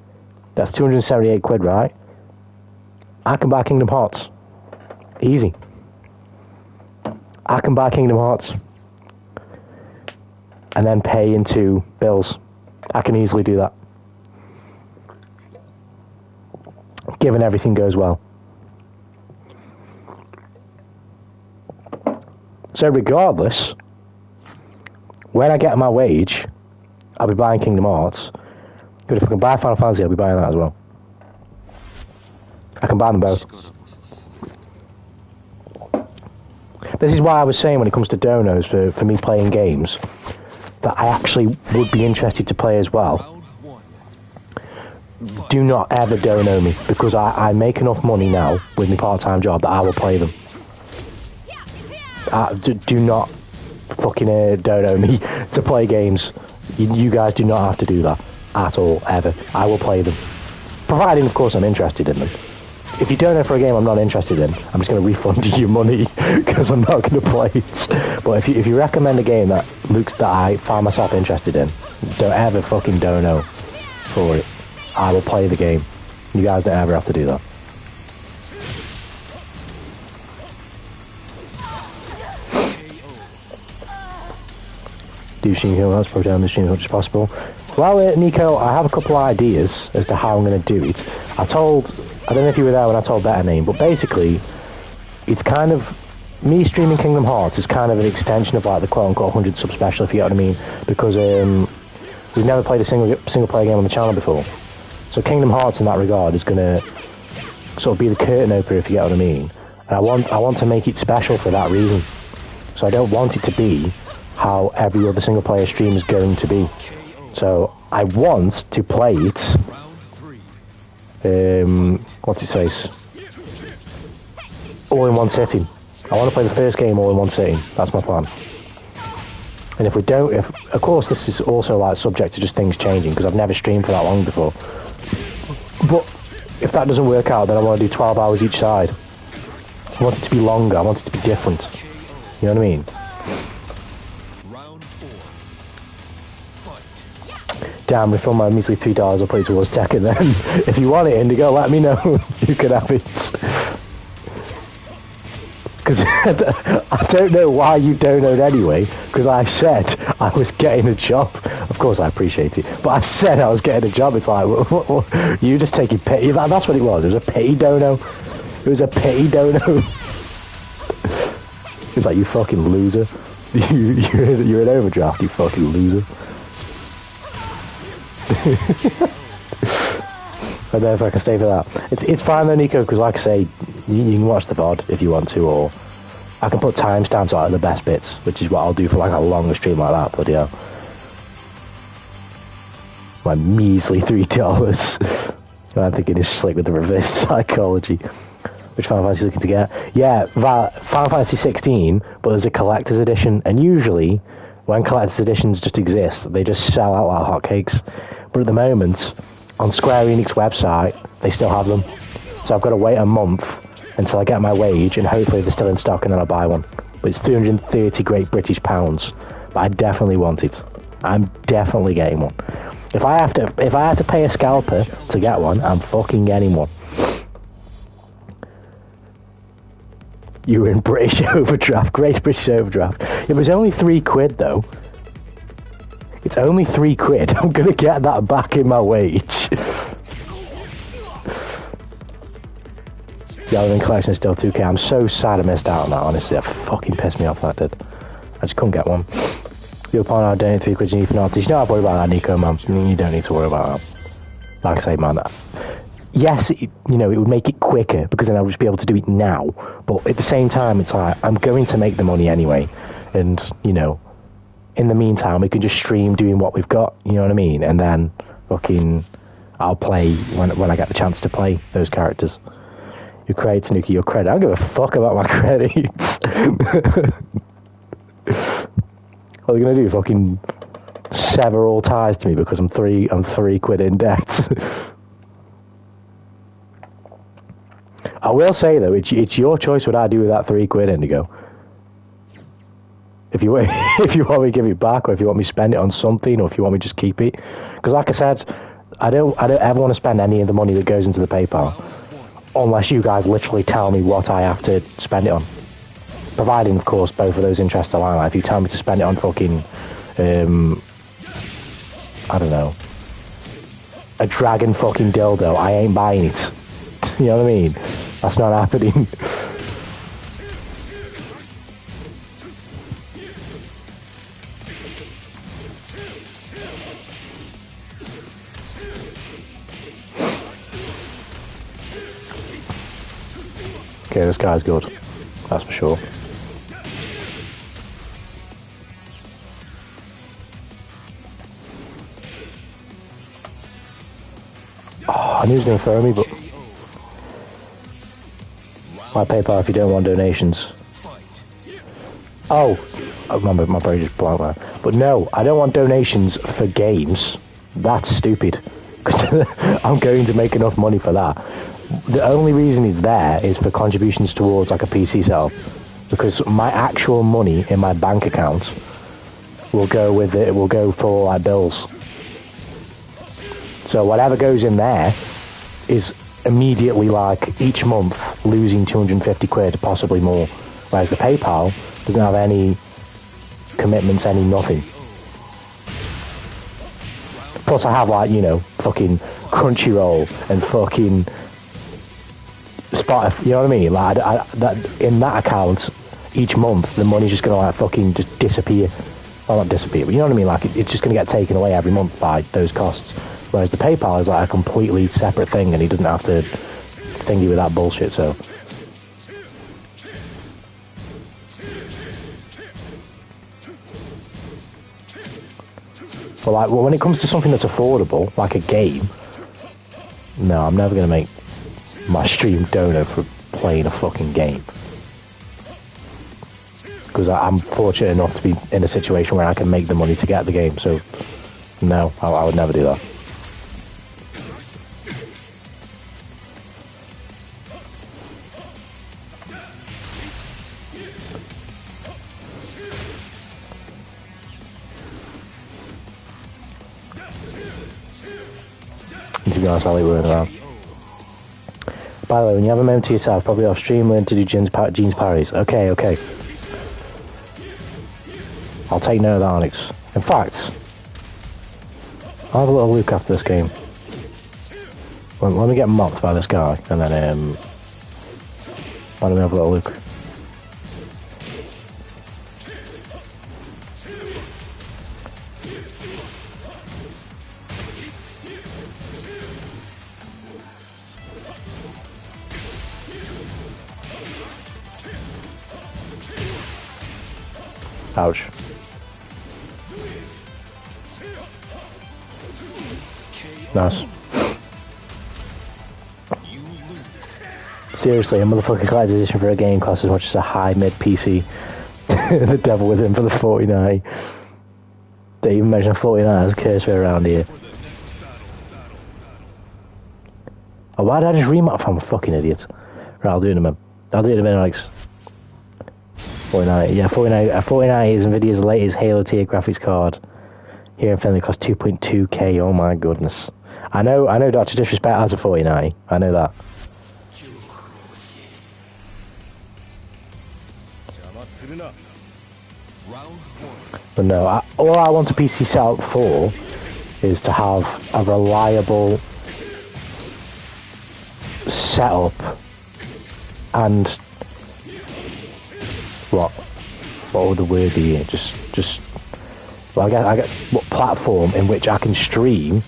Speaker 3: That's 278 quid, right? I can buy Kingdom Hearts. Easy. I can buy Kingdom Hearts and then pay into bills. I can easily do that, given everything goes well. So regardless, when I get my wage, I'll be buying Kingdom Hearts. But if I can buy Final Fantasy, I'll be buying that as well. I can buy them both. This is why I was saying when it comes to donos for me playing games, that I actually would be interested to play as well. Do not ever dono me, because I make enough money now with my part-time job that I will play them. Do not fucking dono me to play games. You guys do not have to do that at all, ever. I will play them, providing of course I'm interested in them. If you dono for a game I'm not interested in, I'm just going to refund you your money because I'm not going to play it. But if you recommend a game that I find myself interested in, don't ever fucking dono for it. I will play the game. You guys don't ever have to do that. Do stream let's program the stream as much as possible. Well, Nico, I have a couple of ideas as to how I'm going to do it. I don't know if you were there when I told Better Name, but basically, it's kind of, me streaming Kingdom Hearts is kind of an extension of like the quote-unquote 100 sub special, if you get what I mean, because we've never played a single player game on the channel before. So Kingdom Hearts in that regard is going to sort of be the curtain opener, if you get what I mean. And I want to make it special for that reason. So I don't want it to be how every other single player stream is going to be. So I want to play it what's it says? All in one sitting. I want to play the first game all in one sitting. That's my plan. And if we don't, of course this is also like subject to just things changing, because I've never streamed for that long before. But if that doesn't work out, then I want to do 12 hours each side. I want it to be longer. I want it to be different. You know what I mean? Damn, we filmed my measly $3, I'll put it towards Tekken then. If you want it, Indigo, let me know. You can have it. Because I don't know why you donoed anyway, because I said I was getting a job. Of course I appreciate it, but I said I was getting a job. It's like, you just taking pity. That's what it was. It was a pity dono. It was a pity dono. It's like, you fucking loser. You're an overdraft, you fucking loser. I don't know if I can stay for that. It's fine though, Nico, because like I say, you can watch the VOD if you want to, or I can put timestamps out of the best bits, which is what I'll do for like a longer stream like that. But yeah, my measly $3. I'm thinking it's slick with the reverse psychology. Which Final Fantasy looking to get? Yeah, Final Fantasy 16, but there's a collector's edition, and usually when collector's editions just exist, they just sell out like hotcakes. But at the moment, on Square Enix website, they still have them. So I've got to wait a month until I get my wage, and hopefully they're still in stock, and then I'll buy one. But it's 330 Great British pounds. But I definitely want it. I'm definitely getting one. If I have to pay a scalper to get one, I'm fucking getting one. You were in British overdraft, Great British overdraft. It was only £3 though. It's only £3. I'm gonna get that back in my wage. The Elven collection is still 2K. I'm so sad I missed out on that, honestly. That fucking pissed me off, that did. I just couldn't get one. You'll find out doing £3 you need for notice. You don't have to worry about that, Nico, man. You don't need to worry about that. Like I say, man, yes, it would make it quicker, because then I would just be able to do it now. But at the same time, it's like, I'm going to make the money anyway. And, in the meantime, we can just stream doing what we've got, you know what I mean? And then, fucking, I'll play when I get the chance to play those characters. Your credit, Tanuki, your credit. I don't give a fuck about my credits. What are they going to do? Fucking sever all ties to me because I'm £3 in debt. I will say though, it's your choice what I do with that £3, Indigo. If you want me to give it back, or if you want me to spend it on something, or if you want me to just keep it, because like I said, I don't ever want to spend any of the money that goes into the PayPal, unless you guys literally tell me what I have to spend it on. providing, of course, both of those interests align. Like, if you tell me to spend it on fucking, I don't know, a dragon fucking dildo, I ain't buying it. You know what I mean? That's not happening. Okay, this guy's good. That's for sure. Oh, I knew he was going to throw me, but... My PayPal if you don't want donations. Oh! I remember, my brain just blanked there. But no, I don't want donations for games. That's stupid. Because I'm going to make enough money for that. The only reason it's there is for contributions towards like a PC setup, because my actual money in my bank account will go with it. It will go for like bills. So whatever goes in there is immediately like each month losing 250 quid, possibly more. Whereas the PayPal doesn't have any commitments, any nothing. Plus I have like, you know, fucking Crunchyroll and fucking Spotify, you know what I mean? Like, that in that account, each month, the money's just gonna like fucking just disappear. Well, not disappear, but you know what I mean? Like, it's just gonna get taken away every month by those costs. Whereas the PayPal is like a completely separate thing, and he doesn't have to thingy with that bullshit, so. But like, well, when it comes to something that's affordable, like a game, no, I'm never gonna make my stream donor for playing a fucking game. Because I'm fortunate enough to be in a situation where I can make the money to get the game, so no, I would never do that. And to be honest, I'll leave it around. By the way, when you have a moment to yourself, probably off stream, learn to do Jeans parries. Okay. I'll take note of that, Onyx. In fact, I'll have a little look after this game. Let me get mocked by this guy, and then, let me have a little look. Ouch. Nice. Seriously, a motherfucker collector's edition for a game costs as much as a high-mid PC. The devil with him for the 49. They even mention 49 as a curse around here. Oh, why did I just remap? I'm a fucking idiot. Right, I'll do it in a minute. I'll do it in a minute, Alex. 49, yeah, 49 is Nvidia's latest Halo tier graphics card. Here in Finland, it costs 2.2k. Oh my goodness. I know Dr. Disrespect has a 49. I know that. But no, all I want a PC setup for is to have a reliable setup and what would the word be here? Just well, I get what platform in which I can stream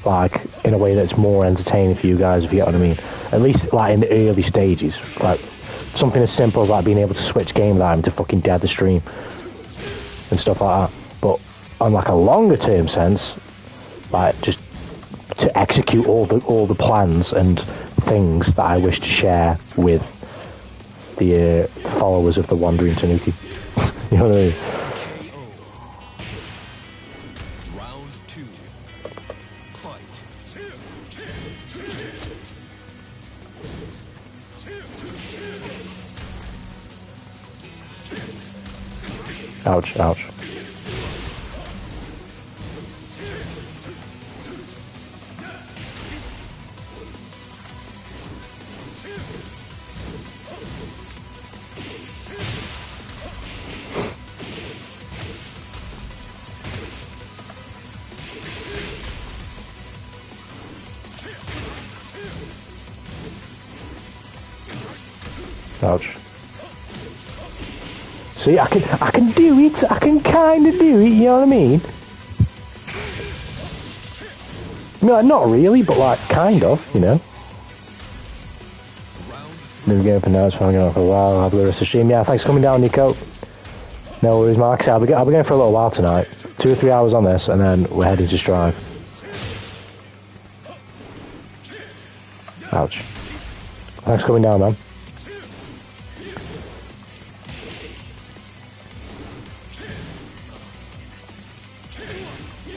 Speaker 3: like in a way that's more entertaining for you guys, if you get what I mean. At least like in the early stages, like something as simple as like being able to switch game time to fucking dead the stream and stuff like that. But on like a longer term sense, like just to execute all the plans and things that I wish to share with the followers of the Wandering Tanuki. You know what I mean?
Speaker 1: Round 2. Fight.
Speaker 3: Ouch. Ouch. See, I can do it. I can kind of do it. You know what I mean? No, not really, but like kind of. You know. New game for now. It's fine going for a while. I'll have the rest of the stream. Yeah, thanks for coming down, Nico. No worries, Mark. I'll be going for a little while tonight. 2 or 3 hours on this, and then we're heading to Strive. Ouch. Thanks for coming down, man.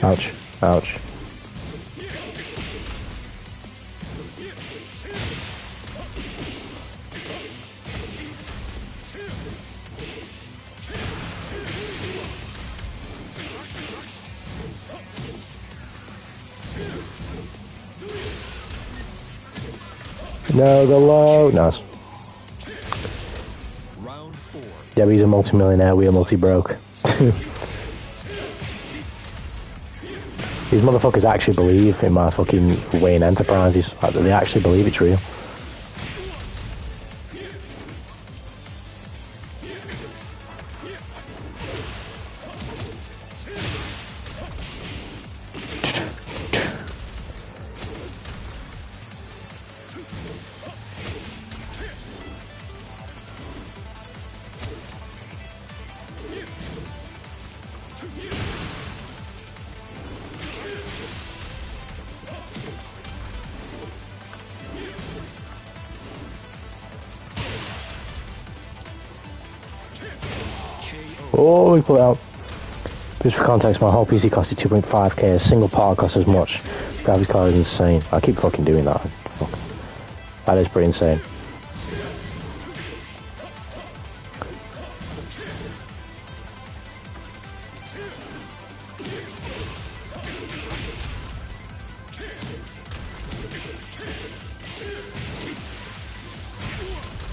Speaker 3: Ouch. Ouch. No, the low. Nice.
Speaker 1: Round 4.
Speaker 3: Yeah, but he's a multi-millionaire. We are multi-broke. These motherfuckers actually believe in my fucking Wayne Enterprises. Like, they actually believe it's real. Oh, we pull it out. Just for context, my whole PC costed 2.5k. A single part costs as much. Graphics card is insane. I keep fucking doing that. Fuck. That is pretty insane.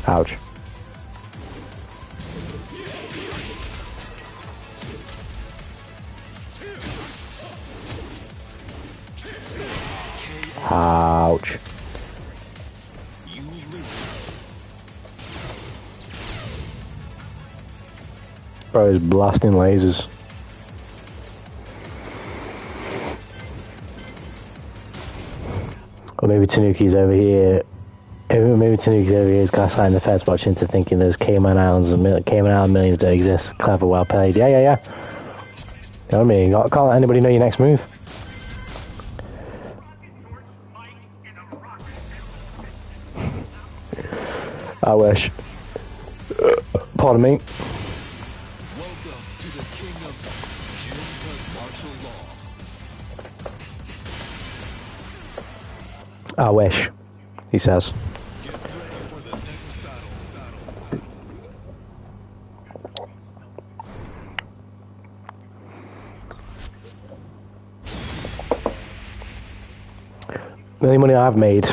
Speaker 3: Ouch. Ouch. Bro is blasting lasers. Or maybe Tanuki's over here. Maybe Tanuki's over here is gaslighting the feds watching to thinking there's Cayman Islands and millions that exist. Clever, well played. Yeah. You know what I mean? Can't let anybody know your next move. I wish. Pardon me.
Speaker 1: Welcome to the king of Jinka's martial law.
Speaker 3: I wish, he says.
Speaker 1: Get ready for the next battle.
Speaker 3: The only money I've made,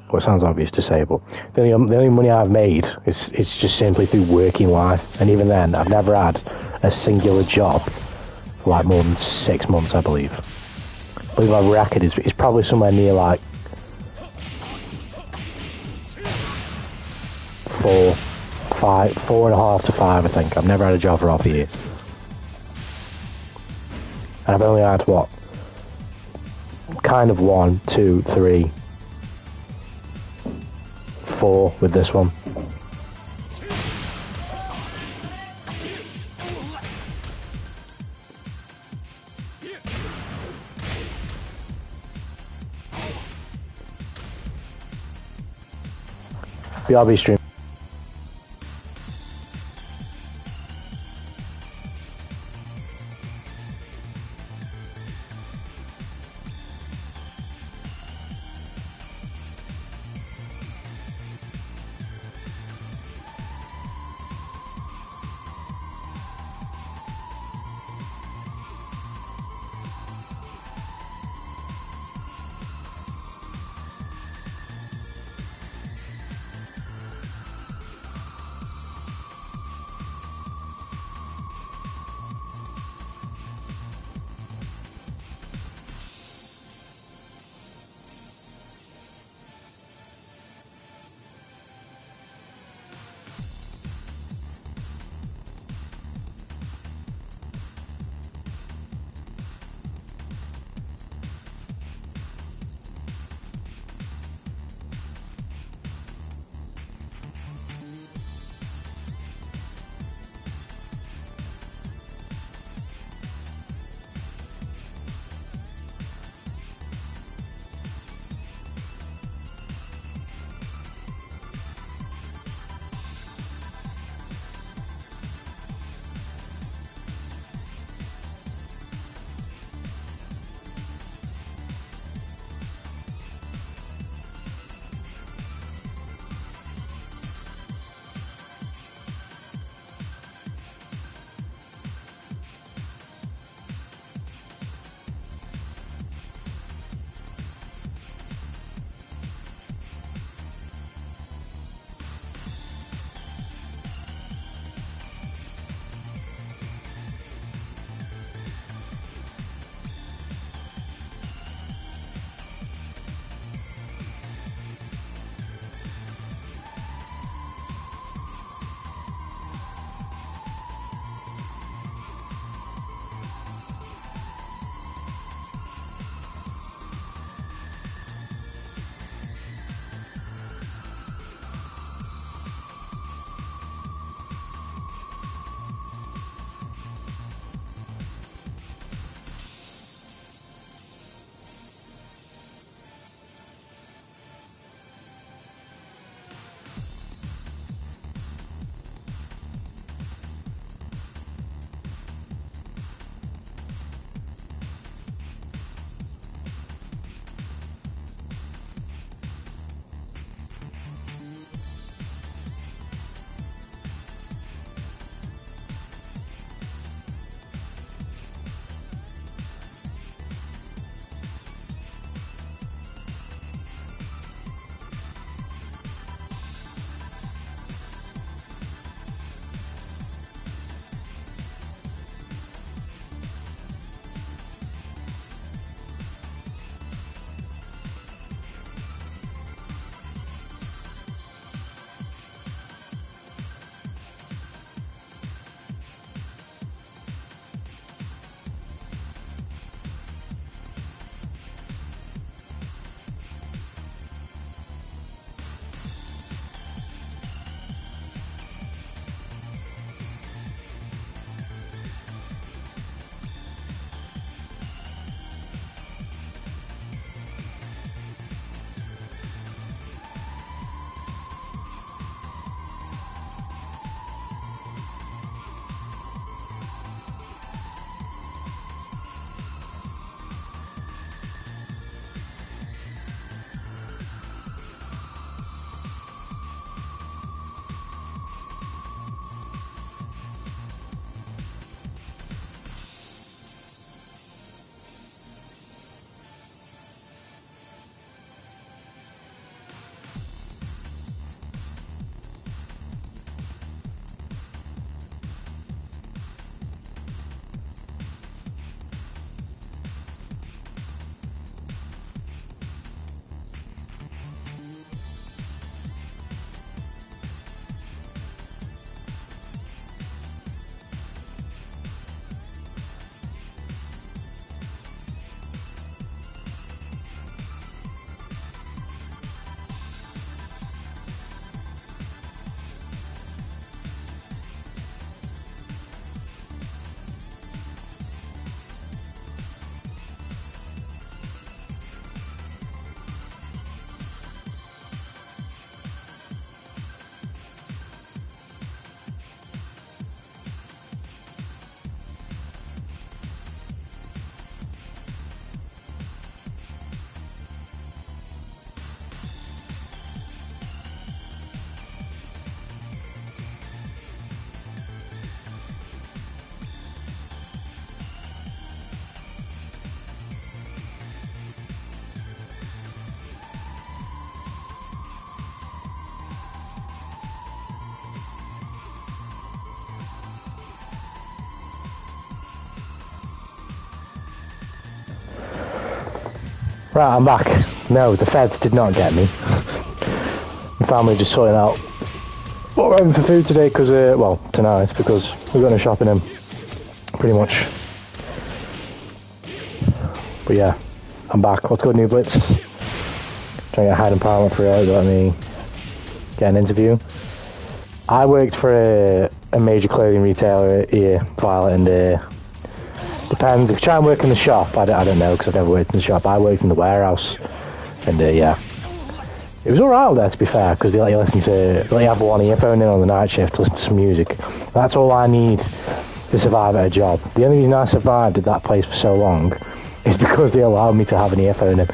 Speaker 3: well, it sounds obvious to say, but the only money I've made is just simply through working life. And even then, I've never had a singular job for like more than 6 months, I believe. I believe my record is probably somewhere near like 4.5 to 5, I think. I've never had a job for half a year. And I've only had, what? Kind of 1, 2, 3, 4 with this one. BRB stream. Right, I'm back. No, the feds did not get me. My family just sorting out what we're having for food today, because, well, tonight, because we're going to shopping in, pretty much. But yeah, I'm back. What's good, New Blitz? Trying to get hiding parliament for it, let me get an interview. I worked for a major clothing retailer here, Violet, and depends. If you try and work in the shop, I don't know, because I've never worked in the shop. I worked in the warehouse, and yeah. It was alright there, to be fair, because they let you listen to, they let you have one earphone in on the night shift to listen to some music. That's all I need to survive at a job. The only reason I survived at that place for so long is because they allowed me to have an earphone in.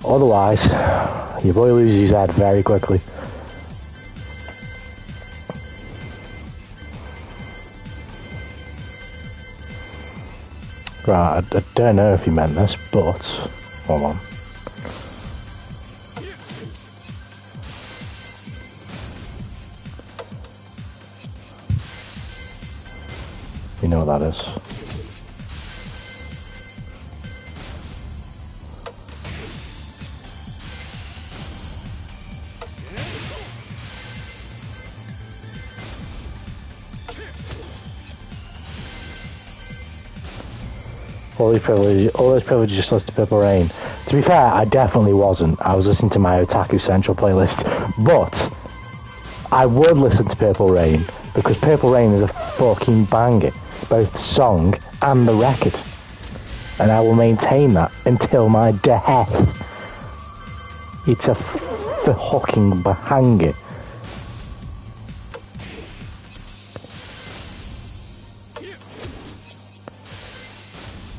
Speaker 3: Otherwise, your boy loses his head very quickly. Right, I don't know if he meant this, but hold on. You know what that is. All those privileges just listen to Purple Rain. To be fair, I definitely wasn't. I was listening to my Otaku Central playlist, but I would listen to Purple Rain because Purple Rain is a fucking banger, both the song and the record, and I will maintain that until my death. It's a fucking banger.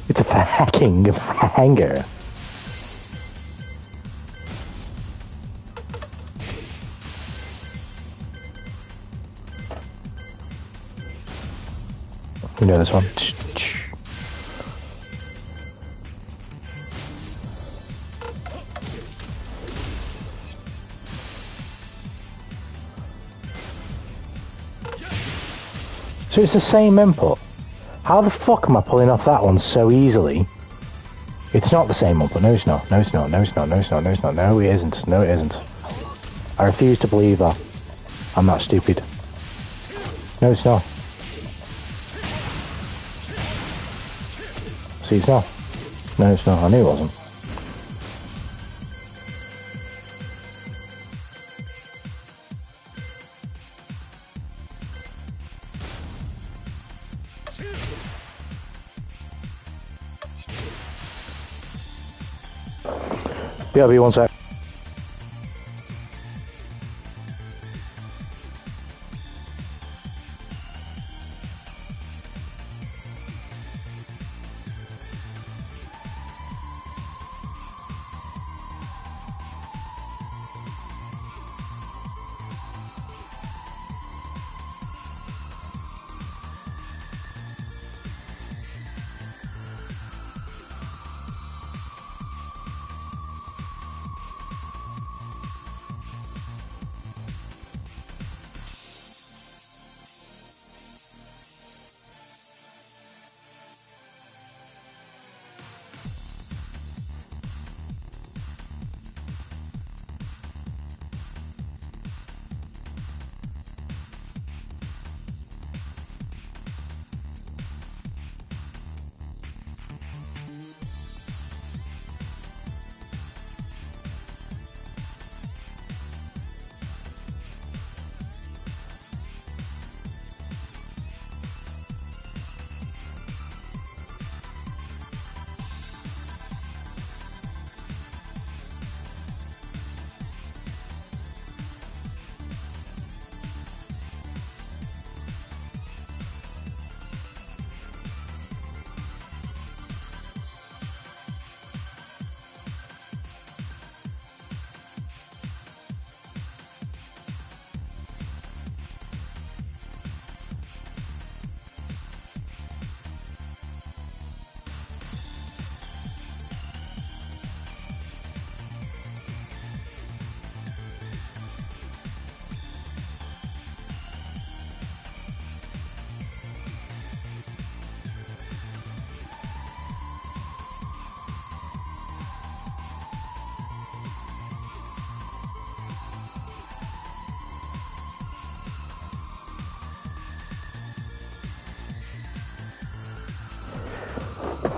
Speaker 3: It's a fucking banger. You know this one. So it's the same input. How the fuck am I pulling off that one so easily? It's not the same input. No, it's not. No, it's not. No, it's not. No, it's not. No, it's not. No, it isn't. No, it isn't. I refuse to believe that. I'm not stupid. No, it's not. See, it's not. No, it's not. I knew it wasn't. BRB, one sec.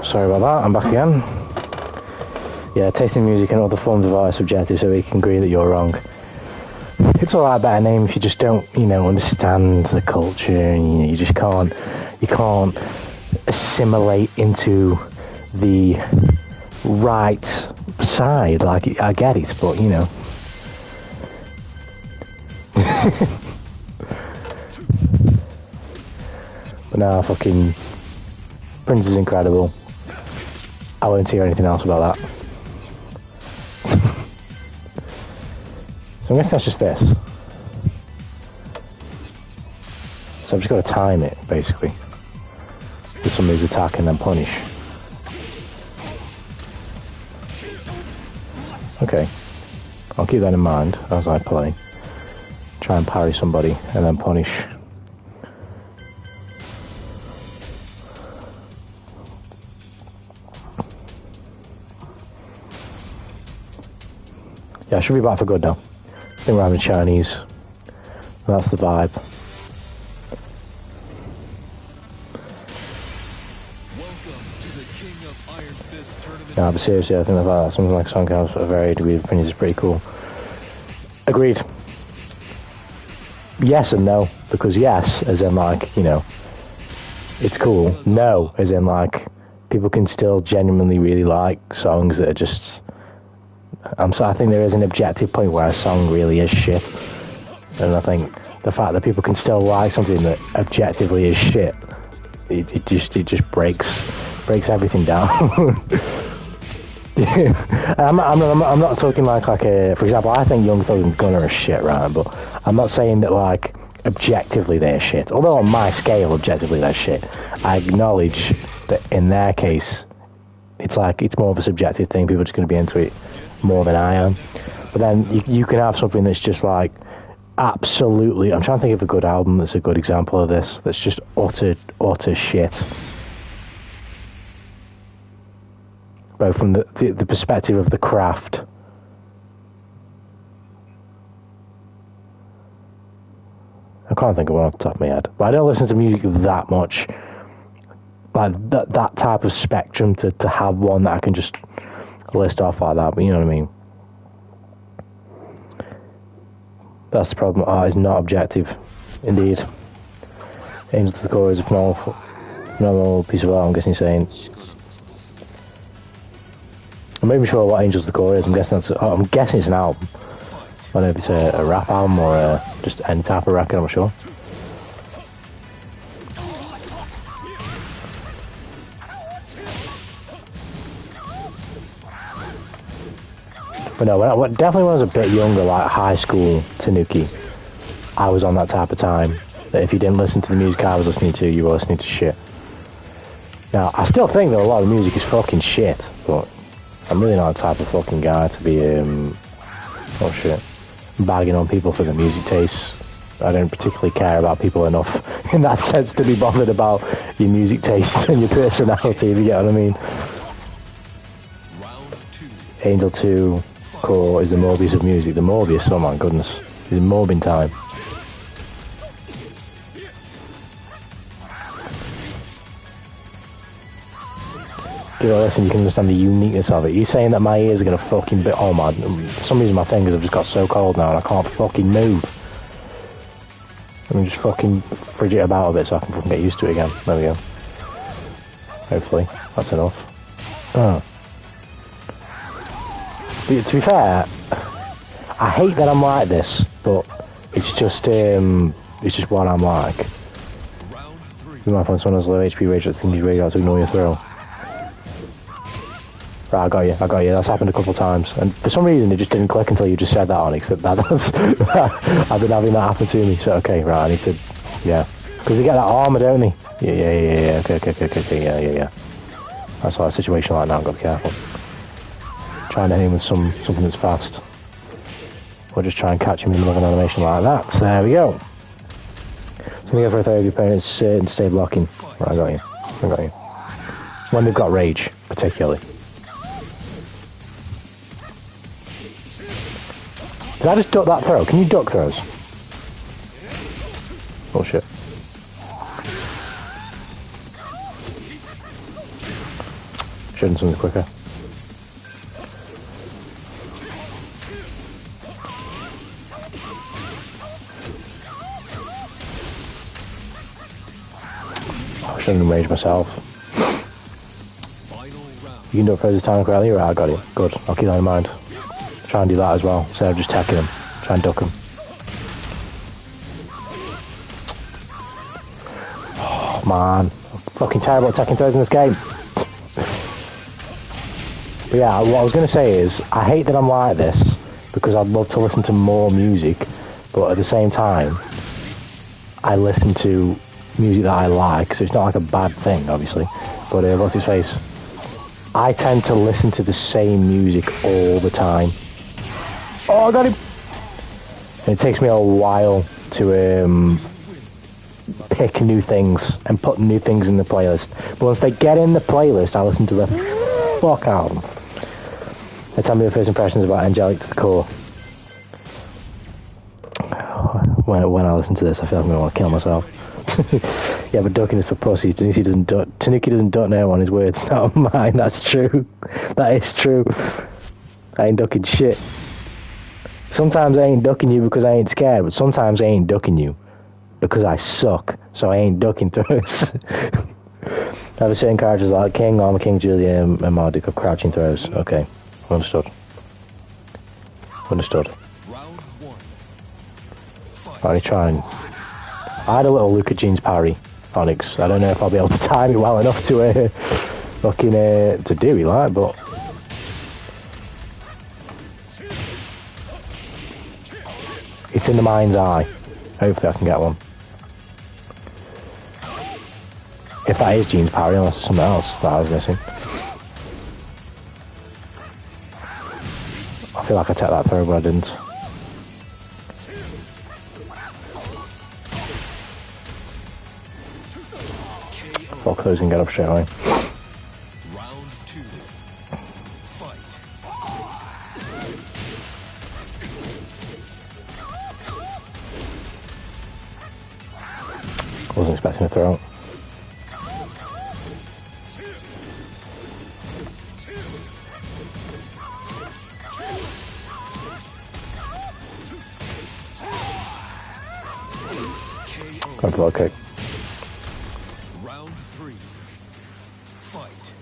Speaker 3: Sorry about that, I'm back again. Yeah, tasting music and other forms of art is subjective, so we can agree that you're wrong. It's alright about a name if you just don't, understand the culture, and you just can't assimilate into the right side. Like, I get it, but, But now, fucking Prince is incredible. I won't hear anything else about that. So I guess that's just this. So I've just got to time it, basically. With somebody's attack and then punish. Okay. I'll keep that in mind as I play. Try and parry somebody and then punish. Yeah, I should be back for good now. I think we're having Chinese. That's the vibe. Yeah, but seriously, I think that something like Songhouse, a very degree of opinion, is pretty cool. Agreed. Yes and no, because yes, as in like, it's cool. No, as in like, people can still genuinely really like songs that are just... I think there is an objective point where a song really is shit. And I think the fact that people can still like something that objectively is shit, it just breaks everything down. I'm not talking like a, for example, I think Young Thug and Gunna are shit, right? But I'm not saying that like objectively they're shit. Although on my scale, objectively they're shit. I acknowledge that in their case, it's more of a subjective thing. People are just going to be into it more than I am. But then you can have something that's just like absolutely, I'm trying to think of a good album that's a good example of this, that's just utter shit. Both from the perspective of the craft. I can't think of one off the top of my head. But I don't listen to music that much. Like that type of spectrum to have one that I can just list off like that, but you know what I mean. That's the problem. Art is not objective, indeed. Angel to the Core is a phenomenal piece of art, I'm guessing you're saying. I'm not even sure what Angel to the Core is. I'm guessing it's an album. I don't know if it's a rap album or just any type of record, I'm not sure. But no, definitely when I was a bit younger, like high school, Tanuki, I was on that type of time. That if you didn't listen to the music I was listening to, you were listening to shit. Now, I still think that a lot of music is fucking shit, but I'm really not the type of fucking guy to be, bagging on people for their music tastes. I don't particularly care about people enough in that sense to be bothered about your music taste and your personality, if you get what I mean. Angel 2 Core is the Morbius of music. The Morbius, oh my goodness. It's morbing time. Give it a listen, you can understand the uniqueness of it. You're saying that my ears are going to fucking bit... Oh my... For some reason my fingers have just got so cold now and I can't fucking move. Let me just fucking fridge it about a bit so I can fucking get used to it again. There we go. Hopefully. That's enough. Oh. But to be fair, I hate that I'm like this, but it's just what I'm like. You might find someone has low HP rage that thinks he's ready to ignore your throw. Right, I got you. That's happened a couple of times. And for some reason, it just didn't click until you just said that, Onyx. I've been having that happen to me. So, okay, right, I need to... Yeah. Because they get that armor, don't they? Yeah. Okay, yeah. That's why a situation like that, I've got to be careful. Trying to aim with something that's fast. Or just try and catch him in the middle of an animation like that. There we go. So going to go for a third of your opponents and stay blocking. Right, I got you. When they've got rage, particularly. Did I just duck that throw? Can you duck throws? Oh shit. Should have done something quicker. I shouldn't have enraged myself. You can do it for the time correctly, right? I got it. Good. I'll keep that in mind. Try and do that as well, instead of just attacking him. Try and duck him. Oh, man. I'm fucking terrible at attacking throws in this game. But yeah, what I was going to say is, I hate that I'm like this, because I'd love to listen to more music, but at the same time, I listen to music that I like, so it's not like a bad thing, obviously. But what's his face? I tend to listen to the same music all the time. Oh, I got him! And it takes me a while to pick new things and put new things in the playlist. But once they get in the playlist, I listen to the fuck out of them. Let's tell me the first impressions about Angelic to the core. When I listen to this, I feel like I'm going to want to kill myself. Yeah, but ducking is for pussies. Tanuki doesn't duck now on his words, not mine. That's true. That is true. I ain't ducking shit. Sometimes I ain't ducking you because I ain't scared, but sometimes I ain't ducking you because I suck, so I ain't ducking throws. I have certain characters like King, Armor King, Julia, and Marduk of crouching throws. Okay, understood. Understood. Alright, try and... I had a little Luca Jeans parry, Onyx. I don't know if I'll be able to time it well enough to fucking to do it, like, but it's in the mind's eye. Hopefully I can get one. If that is Jeans parry, unless it's something else that I was missing. I feel like I took that throw, but I didn't. Fuck those and get up straight away.
Speaker 1: Round 2. Fight.
Speaker 3: Wasn't expecting a throw. Going for a kick.
Speaker 1: Round 3. Fight.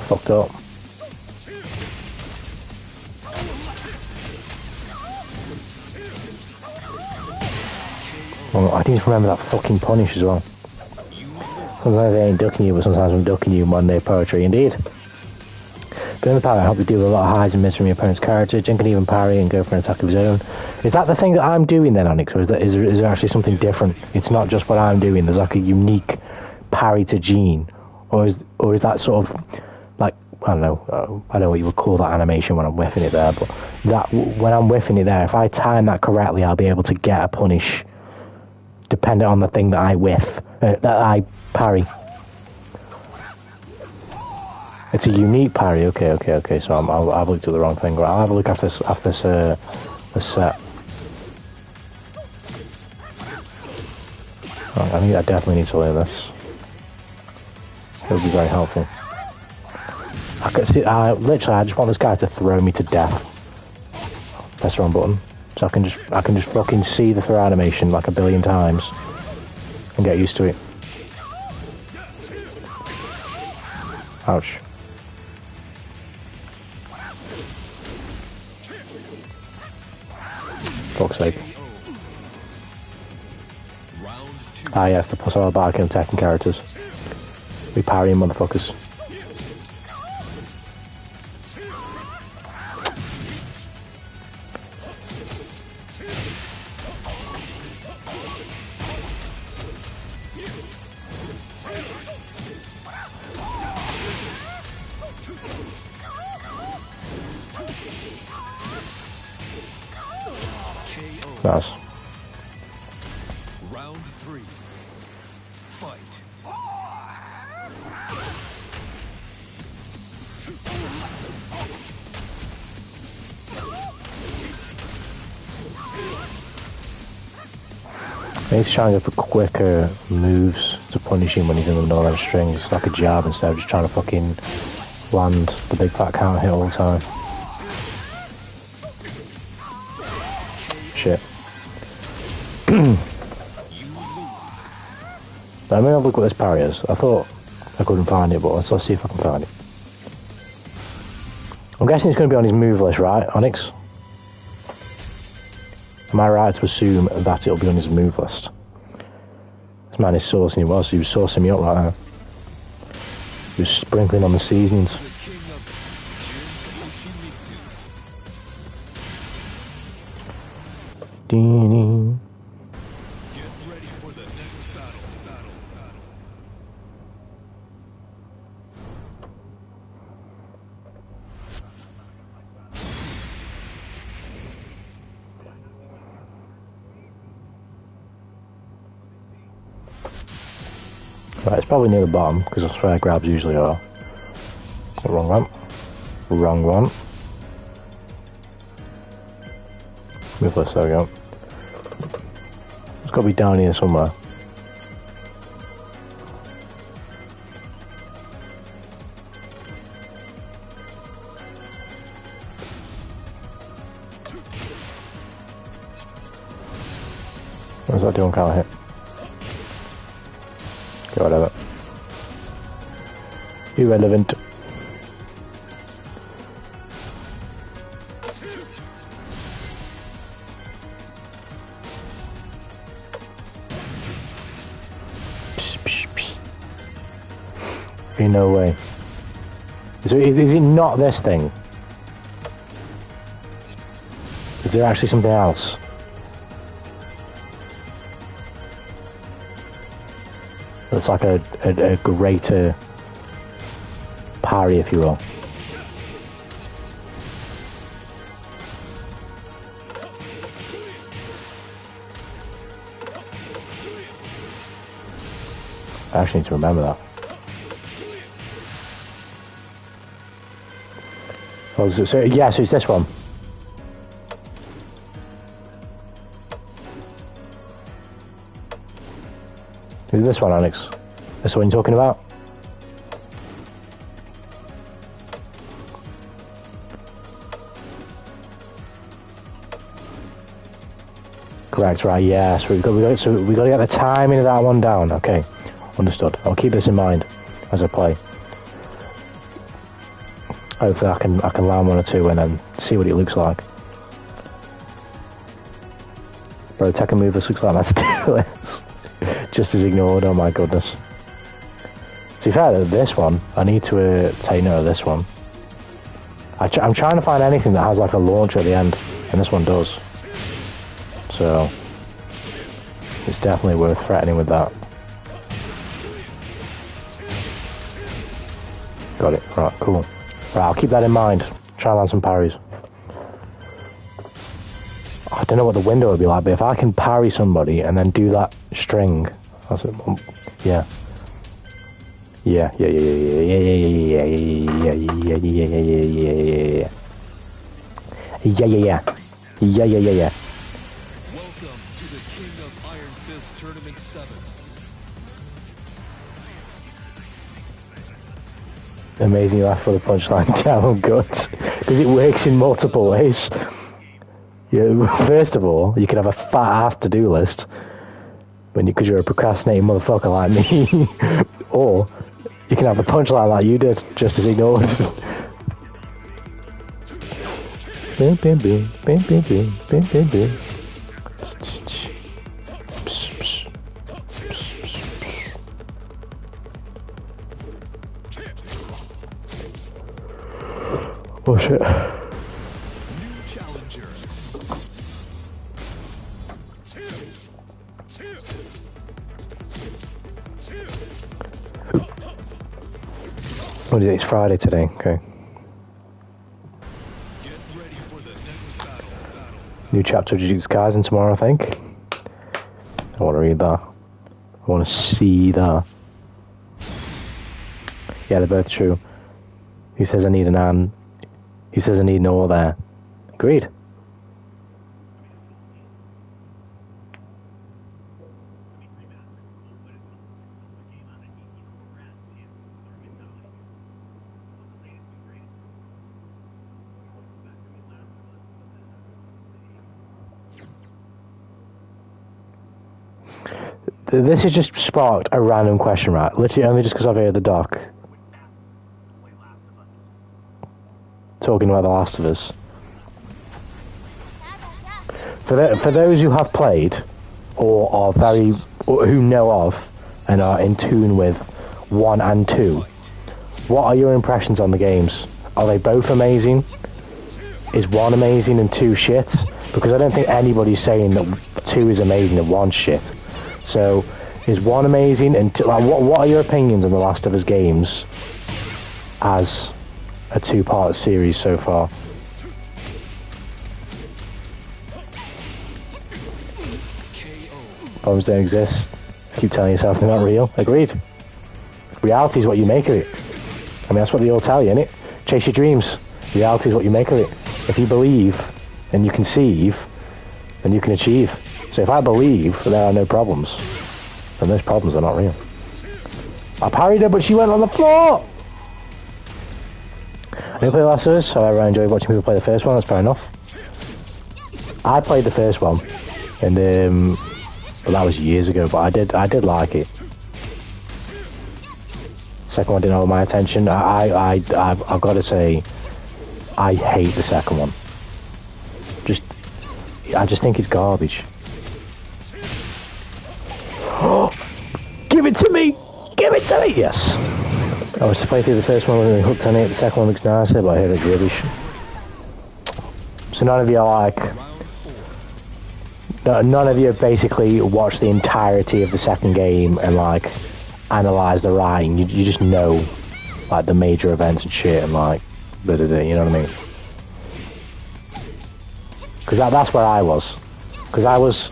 Speaker 3: Fucked up. Oh, I need to remember that fucking punish as well. Sometimes I ain't ducking you, but sometimes I'm ducking you. Monday poetry, indeed. But in the power, I help you deal with a lot of highs and miss from your opponent's character. Jen can even parry and go for an attack of his own. Is that the thing that I'm doing then, Onyx, or is there actually something different? It's not just what I'm doing. There's like a unique parry to Jean, or is that sort of like, I don't know. I don't know what you would call that animation when I'm whiffing it there, but that when I'm whiffing it there, if I time that correctly, I'll be able to get a punish. Dependent on the thing that I whiff, that I parry. It's a unique parry. Okay. So I've looked at the wrong thing. Right, I'll have a look after this set. Right, I think I definitely need to learn this. It would be very helpful. I can see. Literally, I just want this guy to throw me to death. Press the wrong button. So I can just fucking see the throw animation like a billion times and get used to it. Ouch. Fuck's sake. Ah yes, the plus all barking and Tekken characters. We parrying motherfuckers.
Speaker 1: KO.
Speaker 3: Nice.
Speaker 1: Round 3.
Speaker 3: I need to try and go for quicker moves to punish him when he's in the middle of them strings, like a jab instead of just trying to fucking land the big fat counter hit all the time. Shit. Let me have a look what this parry is. I thought I couldn't find it, but let's see if I can find it. I'm guessing it's going to be on his move list, right, Onyx? Am I right to assume that it'll be on his move list? This man is saucing, he was saucing me up right now. He was sprinkling on the seasonings. Dee-dee. Right, it's probably near the bottom, because that's where grabs usually are. Wrong one. Wrong one. Move list, there we go. It's got to be down here somewhere. What's that doing, can't hit? Okay, whatever. Irrelevant. Ain't no way. Is it not this thing? Is there actually something else? It's like a greater parry, if you will. I actually need to remember that. Oh, so yeah, so it's this one. Is it this one, Alex? That's the one you're talking about? Correct, right, yeah. So we got to get the timing of that one down. Okay, understood. I'll keep this in mind as I play. Hopefully I can land one or two and then see what it looks like. Bro, the Tekken move looks like that's ridiculous. Just as ignored, oh my goodness. To be fair, this one, I need to take note of this one. I'm trying to find anything that has like a launcher at the end, and this one does. So, it's definitely worth threatening with that. Got it, right, cool. Right, I'll keep that in mind. Try and land some parries. I don't know what the window would be like, but if I can parry somebody and then do that string, that's it. Yeah. Yeah. Yeah.
Speaker 1: Welcome to the King of Iron Fist Tournament 7.
Speaker 3: Amazing laugh for the punchline down guts, because it works in multiple ways. Yeah, first of all, you can have a fat ass to-do list because you're a procrastinating motherfucker like me, or you can have a punchline like you did, just as ignored. Bim, bim, bim, bim, bim, bim, bim, bim, bim. Oh shit.
Speaker 1: New challenger.
Speaker 3: What is it? It's Friday today. Okay.
Speaker 1: Get ready for the next battle.
Speaker 3: New chapter of Jujutsu Kaisen tomorrow, I think. I want to read that. I want to see that. Yeah, they're both true. Who says I need an and? Who says I need an or there? Agreed. This has just sparked a random question, right? Literally only just because I've heard the doc talking about The Last of Us. For those who have played, or are or who know of, and are in tune with 1 and 2, what are your impressions on the games? Are they both amazing? Is 1 amazing and 2 shit? Because I don't think anybody's saying that 2 is amazing and 1's shit. So, is 1 amazing and 2, like, what are your opinions on The Last of Us games as a 2-part series so far? Problems don't exist. Keep telling yourself they're not real. Agreed. Reality is what you make of it. I mean, that's what they all tell you, innit? Chase your dreams. Reality is what you make of it. If you believe and you conceive, then you can achieve. So if I believe there are no problems, then those problems are not real. I parried her, but she went on the floor! I didn't play The Last of Us, however I enjoyed watching people play the first one, that's fair enough. I played the first one, and well, that was years ago, but I did like it. Second one didn't hold my attention. I've got to say, I hate the second one. I just think it's garbage. Give it to me! Give it to me! Yes. I was to play through the first one and hooked on it. The second one looks nicer, but I heard it's rubbish. So none of you are like... None of you basically watched the entirety of the second game and like analyze the writing. You just know like the major events and shit and like you know what I mean? Because that's where I was. Because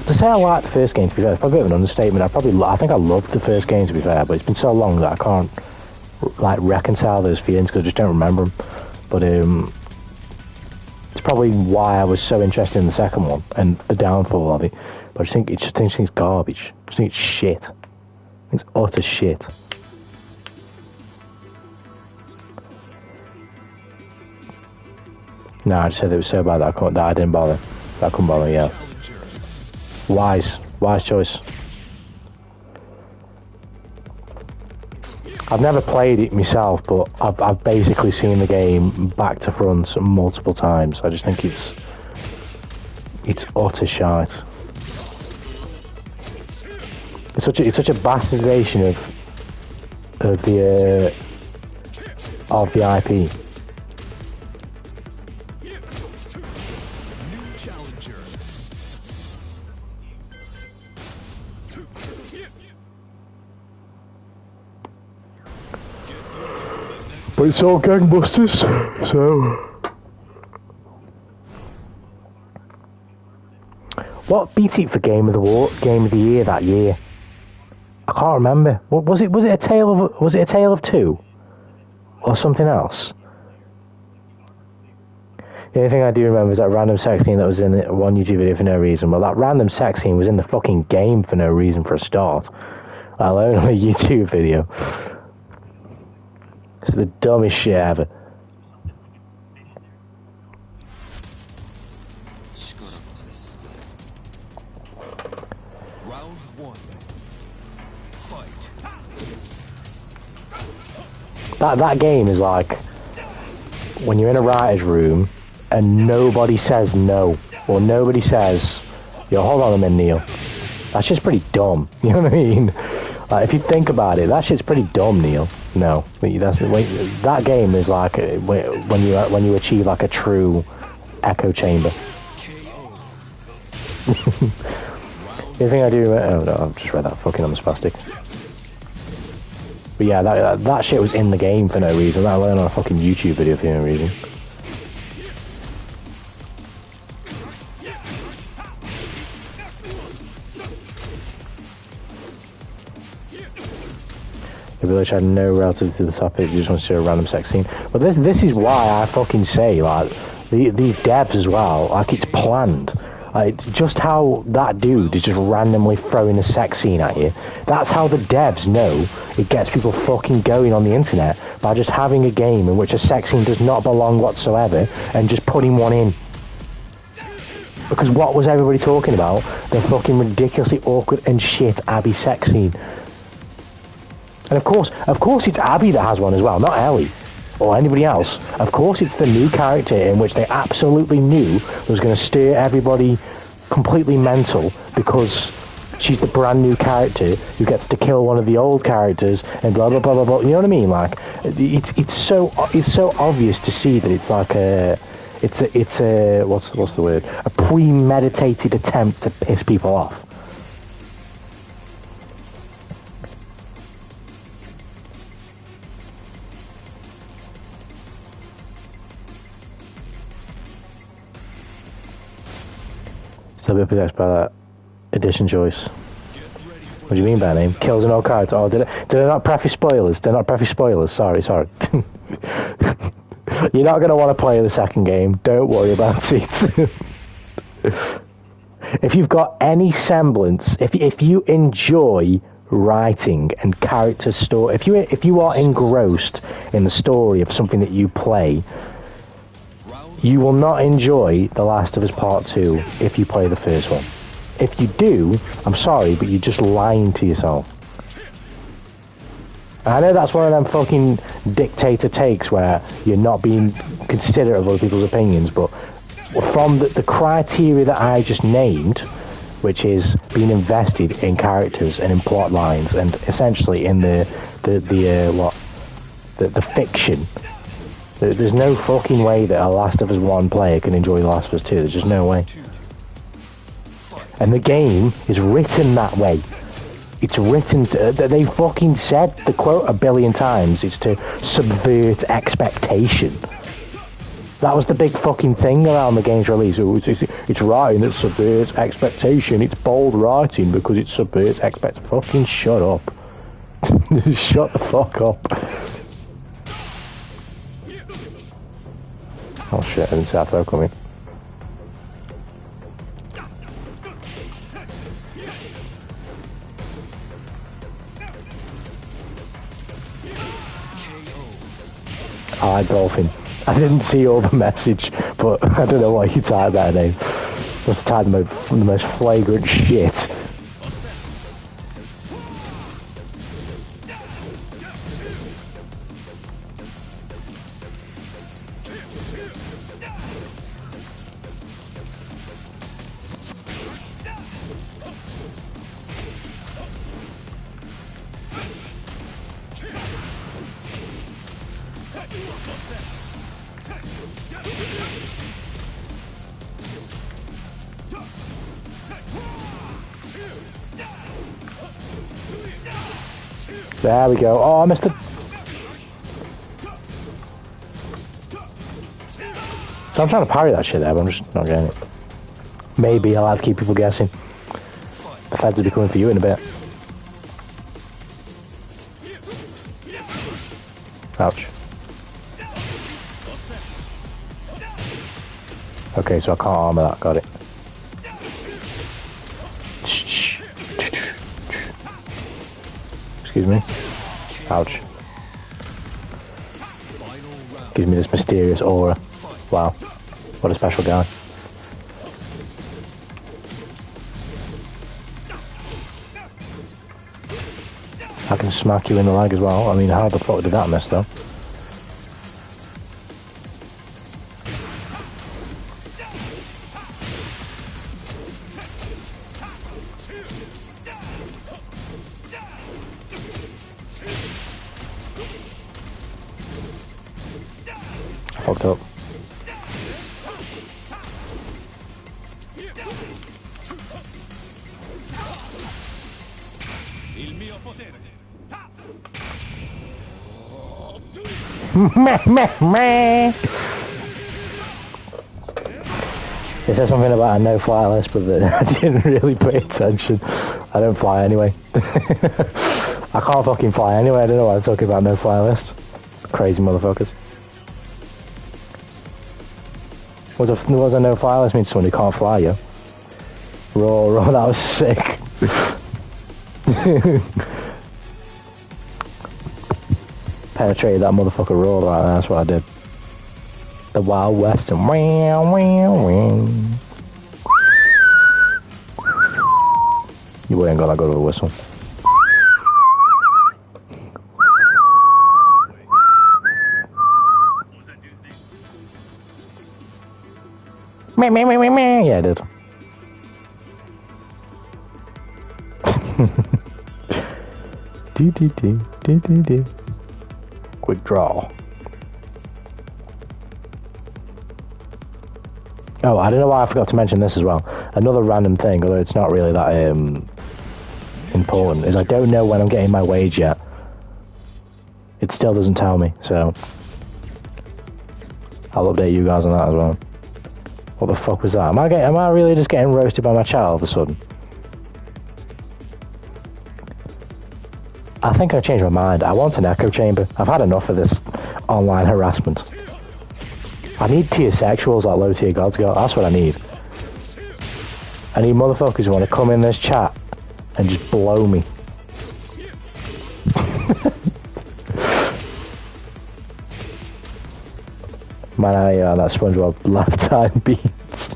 Speaker 3: to say I liked the first game, to be fair, it's probably a bit of an understatement. I think I loved the first game, to be fair, but it's been so long that I can't like reconcile those feelings because I just don't remember them. But it's probably why I was so interested in the second one and the downfall of it. But I just think it's garbage. I just think it's shit. It's utter shit. No, I just said it was so bad that I didn't bother. That I couldn't bother, yeah. Wise choice. I've never played it myself, but I've basically seen the game back to front multiple times. I just think it's utter shite. It's such a bastardization of the IP. But it's all gangbusters, so... What beat it for Game of the Year that year? I can't remember. What was it? Was it a Tale of Two? Or something else? The only thing I do remember is that random sex scene that was in one YouTube video for no reason. Well, that random sex scene was in the fucking game for no reason for a start. Let alone on a YouTube video. It's the dumbest shit ever.
Speaker 1: Round 1. Fight.
Speaker 3: That game is like when you're in a writer's room and nobody says no, or nobody says, yo, hold on a minute, Neil. That shit's pretty dumb. You know what I mean? Like, if you think about it, that shit's pretty dumb, Neil. No, that game is like when you achieve like a true echo chamber. The thing I do, oh no, I've just read that. Fucking I'm spastic. But yeah, that shit was in the game for no reason. Let alone on a fucking YouTube video for no reason. The village had no relative to the topic, you just want to see a random sex scene. But this is why I fucking say, like, these devs as well, like, it's planned. Like, just how that dude is just randomly throwing a sex scene at you. That's how the devs know it gets people fucking going on the internet, by just having a game in which a sex scene does not belong whatsoever, and just putting one in. Because what was everybody talking about? The fucking ridiculously awkward and shit Abby sex scene. And of course it's Abby that has one as well, not Ellie. Or anybody else. Of course it's the new character in which they absolutely knew was going to steer everybody completely mental because she's the brand new character who gets to kill one of the old characters and blah blah blah blah blah. You know what I mean? Like it's so obvious to see that it's like it's a what's the word? A premeditated attempt to piss people off. Still a bit possessed by that edition choice. What do you mean by name? Kills an old character. Oh, did I not preface spoilers? Did I not preface spoilers? Sorry. You're not going to want to play the second game. Don't worry about it. If you've got any semblance, if you enjoy writing and character story, if you are engrossed in the story of something that you play, you will not enjoy The Last of Us Part 2 if you play the first one. If you do, I'm sorry, but you're just lying to yourself. I know that's one of them fucking dictator takes where you're not being considerate of other people's opinions, but from the criteria that I just named, which is being invested in characters and in plot lines and essentially in the fiction, there's no fucking way that a Last of Us 1 player can enjoy The Last of Us 2. There's just no way. And the game is written that way. It's written, they fucking said the quote a billion times, it's to subvert expectation. That was the big fucking thing around the game's release. It's writing that subverts expectation. It's bold writing because it subverts expectation. Fucking shut up. Shut the fuck up. Oh shit, I didn't see that throw coming. I like golfing. I didn't see your message, but I don't know why you typed that name. Must have typed the most flagrant shit. There we go. Oh, I missed it. So I'm trying to parry that shit there, but I'm just not getting it. Maybe I'll have to keep people guessing. The feds will be coming for you in a bit. Ouch. Okay, so I can't armor that. Got it. Excuse me. Ouch. Gives me this mysterious aura. Wow. What a special guy. I can smack you in the leg as well. I mean, how the fuck did that miss though? Fucked up. It says something about a no-fly list, but I didn't really pay attention. I don't fly anyway. I can't fucking fly anyway. I don't know why I'm talking about no-fly list. Crazy motherfuckers. What does a no-fly list mean to someone who can't fly, yo? Raw, that was sick. Penetrated that motherfucker raw right there, that's what I did. The Wild West and wow. You ain't got that good of a whistle. Me. Yeah, I did. Do. Quick draw. Oh, I don't know why I forgot to mention this as well. Another random thing, although it's not really that important, is I don't know when I'm getting my wage yet. It still doesn't tell me, so I'll update you guys on that as well. What the fuck was that? Am I really just getting roasted by my chat all of a sudden? I think I changed my mind. I want an echo chamber. I've had enough of this online harassment. I need tier sexuals like low tier gods got. That's what I need. I need motherfuckers who want to come in this chat and just blow me. Man, that SpongeBob lifetime beats.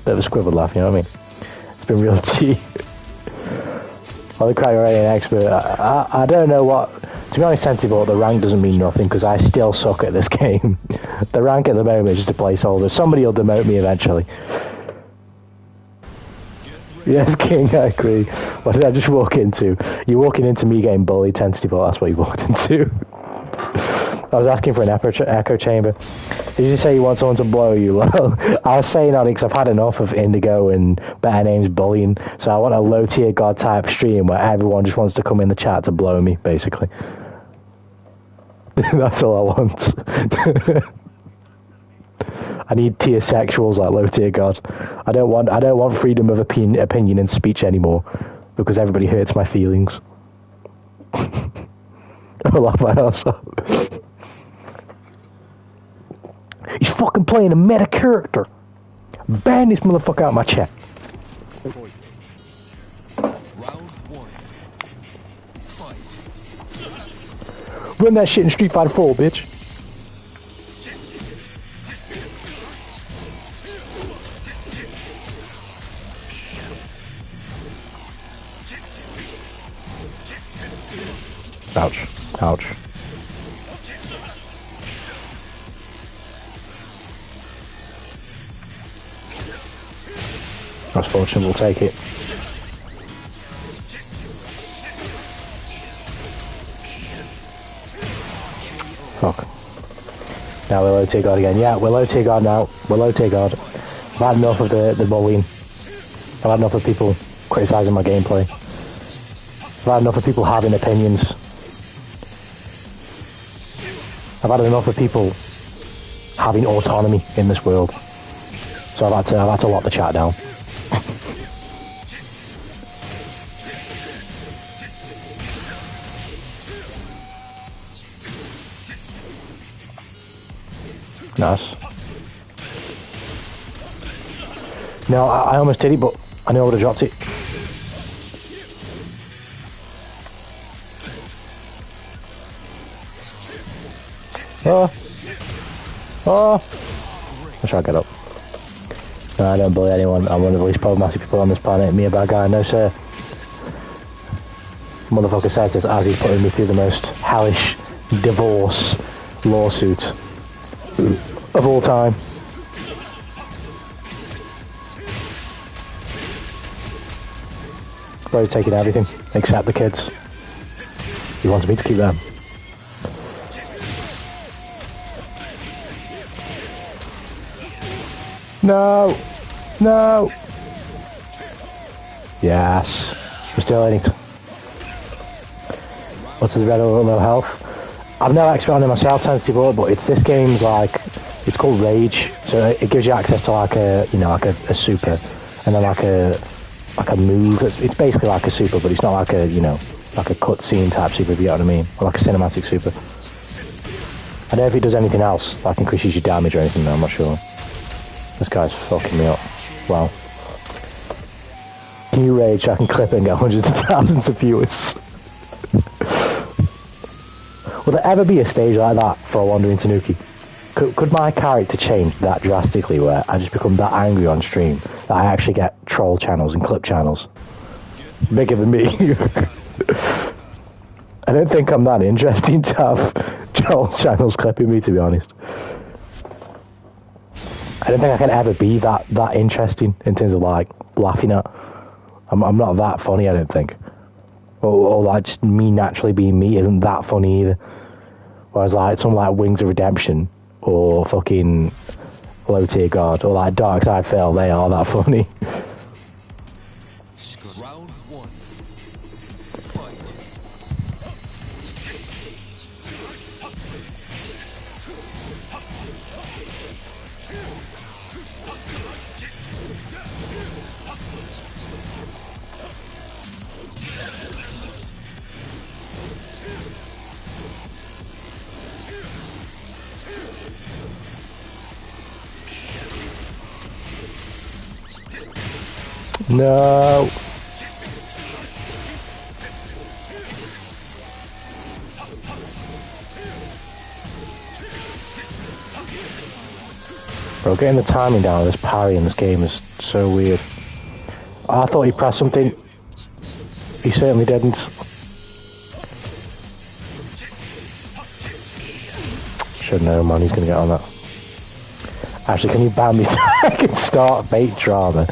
Speaker 3: Bit of a scribbled laugh, you know what I mean? It's been real cheap. Well, the crack already an expert. I don't know what. To be honest, sensible, the rank doesn't mean nothing because I still suck at this game. The rank at the moment is just a placeholder. Somebody will demote me eventually. Yes, King, I agree. What did I just walk into? You're walking into me getting bullied 10-4, that's what you walked into. I was asking for an echo chamber. Did you say you want someone to blow you? Well, I was saying that because I've had enough of Indigo and Better Names bullying, so I want a low tier god type stream where everyone just wants to come in the chat to blow me, basically. That's all I want. I need tier sexuals like low tier god. I don't want freedom of opinion and speech anymore because everybody hurts my feelings. I laugh my ass off. He's fucking playing a meta character. Ban this motherfucker out of my chat.
Speaker 1: Round 1. Fight.
Speaker 3: Run that shit in Street Fighter 4, bitch. Ouch. Ouch. That's fortunate, we'll take it. Fuck. Now we're low tier god again. Yeah, we're low tier god now. We're low tier god. I've had enough of the bullying. I've had enough of people criticising my gameplay. I've had enough of people having opinions. I've had enough of people having autonomy in this world. So I've had to lock the chat down. Nice. No, I almost did it, but I know I would have dropped it. Oh. Oh. I'll try to get up. No, I don't bully anyone. I'm one of the least problematic people on this planet. Me a bad guy. No, sir. Motherfucker says this as he's putting me through the most hellish divorce lawsuit of all time. Bro's taking everything except the kids. He wants me to keep them. No! No! Yes. We're still in it. What's the red or low health? I've never experimented myself, sensitive, but it's this game's like, it's called Rage, so it gives you access to like a, you know, like a super, and then like a move. It's basically like a super, but it's not like a, you know, like a cutscene type super, if you know what I mean, or like a cinematic super. I don't know if it does anything else, like increases your damage or anything. I'm not sure. This guy's fucking me up. Wow. Can you rage so I can clip it and get hundreds of thousands of viewers? Will there ever be a stage like that for a Wandering Tanuki? Could my character change that drastically where I just become that angry on stream that I actually get troll channels and clip channels? Bigger than me. I don't think I'm that interesting to have troll channels clipping me, to be honest. I don't think I can ever be that interesting in terms of like laughing at. I'm not that funny, I don't think. Or like just me naturally being me isn't that funny either. Whereas like something like Wings of Redemption or fucking Low Tier God or like Dark Side Phil, they are that funny.
Speaker 1: Round one. Fight.
Speaker 3: No. Bro, getting the timing down of this parry in this game is so weird. I thought he pressed something. He certainly didn't. Should know, man. He's gonna get on that. Actually, can you ban me so I can start fake drama?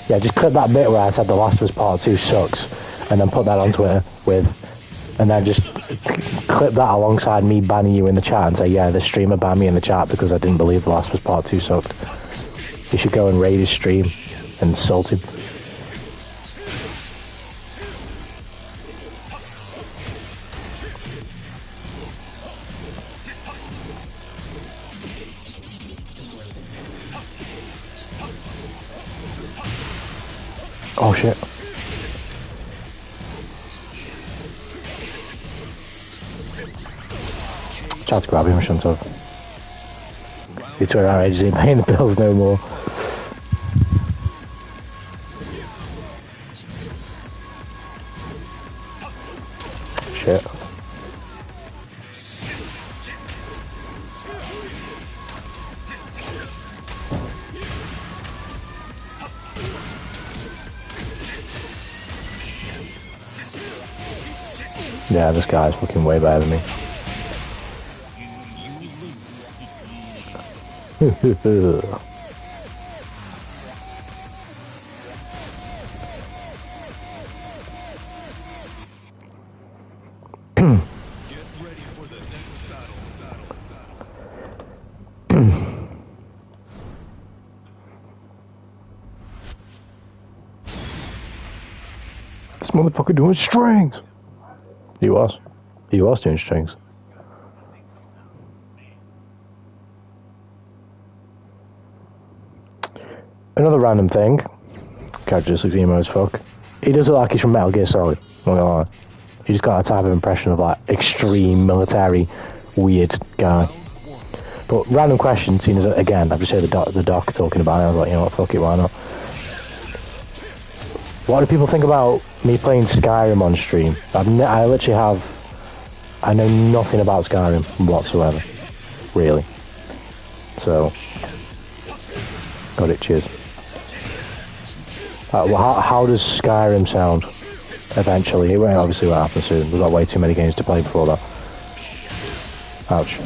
Speaker 3: Yeah, just clip that bit where I said The Last of Us Part 2 sucks, and then put that on Twitter and then just clip that alongside me banning you in the chat and say, yeah, the streamer banned me in the chat because I didn't believe The Last of Us Part 2 sucked. You should go and raid his stream and insult him. Oh shit. Tried to grab him, I shouldn't have. He took our ages, ain't paying the bills no more. Shit. Yeah, this guy's fucking way better than me. This motherfucker doing strings. He was doing strings. Another random thing. Character just looks emo as fuck. He does look like he's from Metal Gear Solid, not gonna lie. He just got a type of impression of like extreme military weird guy. But random question, seeing as again I've just heard the doc talking about it, I was like, you know what, fuck it, why not? What do people think about me playing Skyrim on stream? I know nothing about Skyrim whatsoever, really. So, got it, cheers. How does Skyrim sound eventually? It won't obviously won't happen soon. We've got way too many games to play before that. Ouch.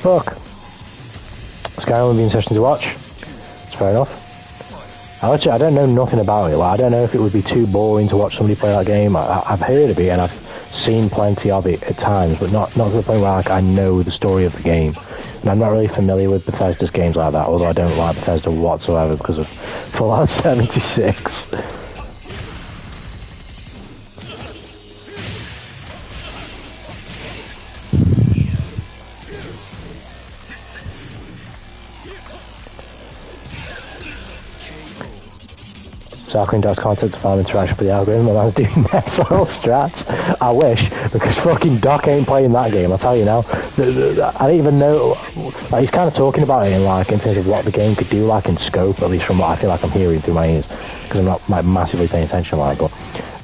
Speaker 3: Fuck. Skyrim would be interesting to watch. It's fair enough. Actually, I don't know nothing about it. Like, I don't know if it would be too boring to watch somebody play that game. I've heard of it and I've seen plenty of it at times, but not to the point where like, I know the story of the game. And I'm not really familiar with Bethesda's games like that, although I don't like Bethesda whatsoever because of Fallout 76. Cycling does content to farm interaction for the algorithm, and I was doing next level strats. I wish, because fucking Doc ain't playing that game, I'll tell you now. I don't even know, like, he's kind of talking about it in, like, in terms of what the game could do, like, in scope, at least from what I feel like I'm hearing through my ears, because I'm not, like, massively paying attention, like, but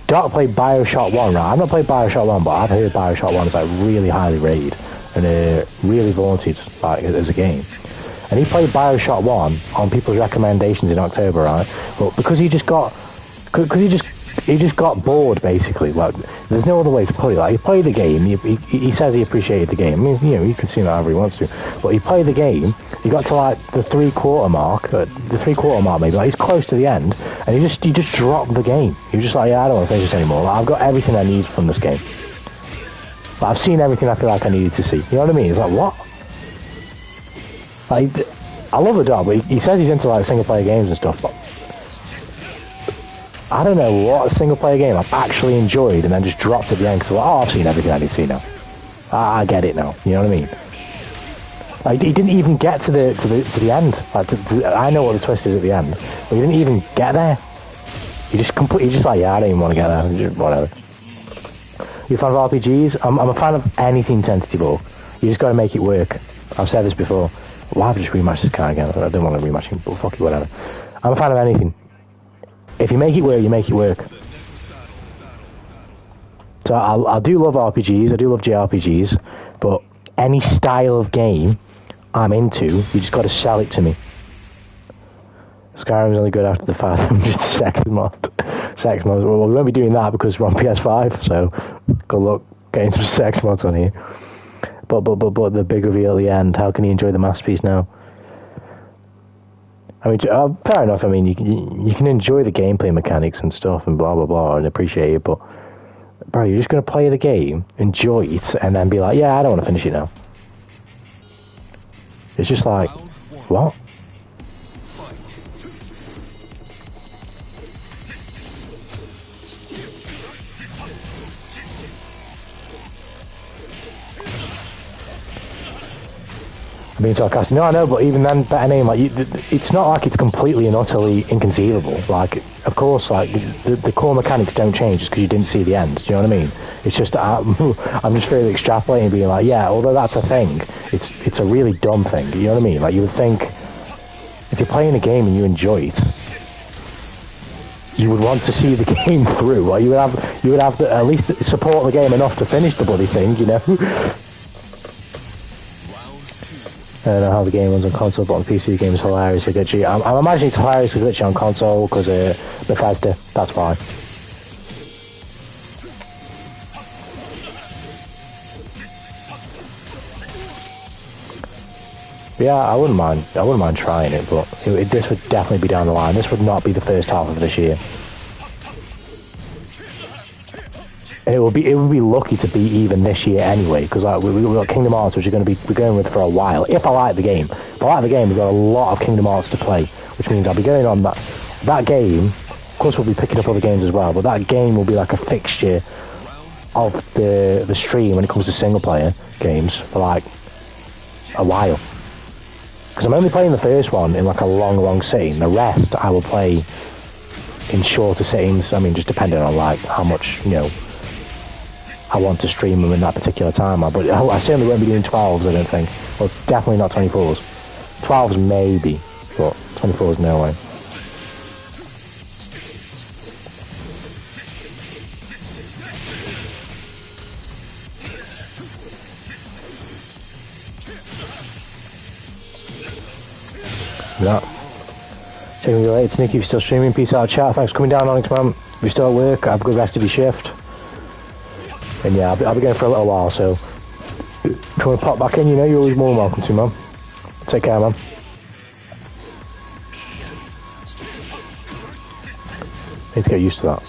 Speaker 3: Doc played Bioshock 1, right? I've not played Bioshock 1, but I've heard Bioshock 1 is, like, really highly rated, and really vaunted, like, as a game. And he played Bioshock 1 on people's recommendations in October, right? But because he just got bored, basically. Like, there's no other way to put it. Like, he played the game. He says he appreciated the game. I mean, you know, he can see that however he wants to. But he played the game. He got to like the three-quarter mark maybe. Like, he's close to the end, and he just dropped the game. He was just like, yeah, I don't want to finish this anymore. Like, I've got everything I need from this game. Like, I've seen everything I feel like I needed to see. You know what I mean? It's like, what? Like, I love the dog, but he says he's into like single-player games and stuff, but I don't know what single-player game I've actually enjoyed and then just dropped at the end because, oh, I've seen everything I need to see now. I get it now. You know what I mean? Like, he didn't even get to the end. Like, I know what the twist is at the end, but he didn't even get there. He just like, yeah, I don't even want to get there. Just, whatever. You a fan of RPGs? I'm a fan of anything tentative. You just got to make it work. I've said this before. Why have I just rematched this guy again? I don't want to rematch him, but fuck it, whatever. I'm a fan of anything. If you make it work, you make it work. So I do love RPGs, I do love JRPGs, but any style of game I'm into, you just got to sell it to me. Skyrim's only good after the 500 sex mod. Well, we won't be doing that because we're on PS5, so good luck getting some sex mods on here. But the big reveal at the end, how can you enjoy the masterpiece now? I mean, fair enough, I mean, you can enjoy the gameplay mechanics and stuff and blah, blah, blah, and appreciate it, but, bro, you're just going to play the game, enjoy it, and then be like, yeah, I don't want to finish it now. It's just like, what? I'm being sarcastic. No, I know, but even then, better name, like, it's not like it's completely and utterly inconceivable. Like, of course, like, the core mechanics don't change just because you didn't see the end. Do you know what I mean? It's just, I'm just really extrapolating, being like, yeah, although that's a thing, it's a really dumb thing. You know what I mean? Like, you would think, if you're playing a game and you enjoy it, you would want to see the game through. Like, you would have to at least support the game enough to finish the bloody thing, you know? I don't know how the game runs on console, but on PC the game is hilariously glitchy. I'm imagining it's hilariously glitchy on console because Bethesda, that's why. Yeah, I wouldn't mind trying it, but this would definitely be down the line. This would not be the first half of this year. And it would be lucky to be even this year anyway, because like we've got Kingdom Hearts, which we're going with for a while. If I like the game, we've got a lot of Kingdom Hearts to play, which means I'll be going on that game. Of course, we'll be picking up other games as well, but that game will be like a fixture of the stream when it comes to single player games for like a while. Because I'm only playing the first one in like a long sitting. The rest I will play in shorter sittings. I mean, just depending on like how much, you know, I want to stream them in that particular time. But I certainly won't be doing 12s, I don't think. Well, definitely not 24s. 12s maybe, but 24s no way. No. Checking you later, Nick, if you're still streaming. Peace out, chat. Thanks for coming down on it, man. If you're still at work, have a good rest of your shift. And yeah, I'll be going for a little while, so if you want to pop back in, you know, you're always more than welcome to, man. Take care, man. Need to get used to that.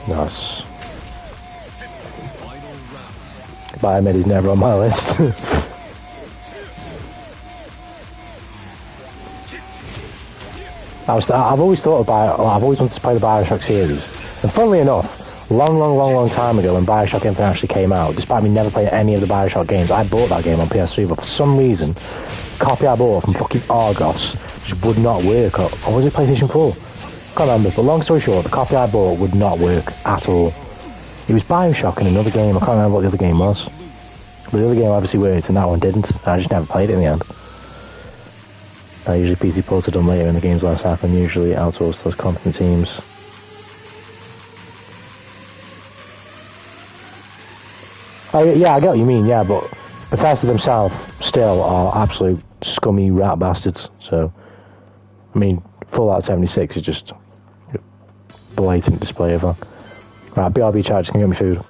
Speaker 3: Nice. Biomed is never on my list. I've always thought about, I've always wanted to play the Bioshock series, and funnily enough, long time ago when Bioshock Infinite actually came out, despite me never playing any of the Bioshock games, I bought that game on PS3, but for some reason, the copy I bought from fucking Argos just would not work. Or was it PlayStation 4? Can't remember, but long story short, the copy I bought would not work at all. It was Bioshock in another game, I can't remember what the other game was. But the other game obviously worked and that one didn't, and I just never played it in the end. I usually PC ports are done later in the game's life cycle and usually outsourced to those competent teams. Oh, yeah, I get what you mean, yeah, but Bethesda themselves still are absolute scummy rat bastards, so, I mean, Fallout 76 is just a blatant display of that. Right, BRB charges can get me food.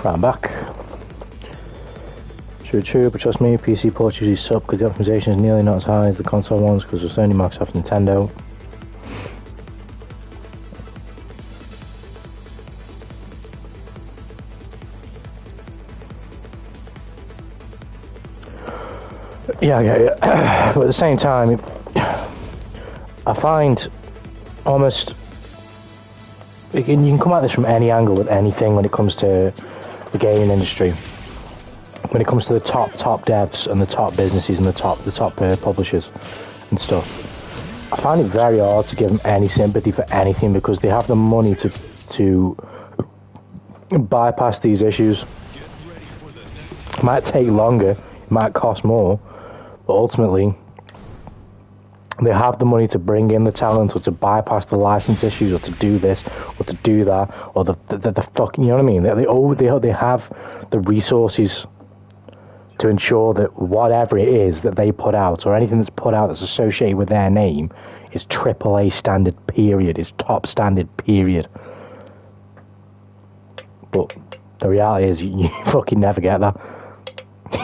Speaker 3: Right, I'm back. True, but trust me, PC ports usually suck because the optimization is nearly not as high as the console ones because of Sony, Microsoft, Nintendo. Yeah. But at the same time, I find almost you can come at this from any angle with anything when it comes to the gaming industry. When it comes to the top devs and the top businesses and the top publishers and stuff, I find it very hard to give them any sympathy for anything because they have the money to bypass these issues. It might take longer, it might cost more, but ultimately they have the money to bring in the talent or to bypass the license issues or to do this or to do that or the fucking, you know what I mean? They have the resources to ensure that whatever it is that they put out or anything that's put out that's associated with their name is AAA standard, period, is top standard, period. But the reality is you fucking never get that.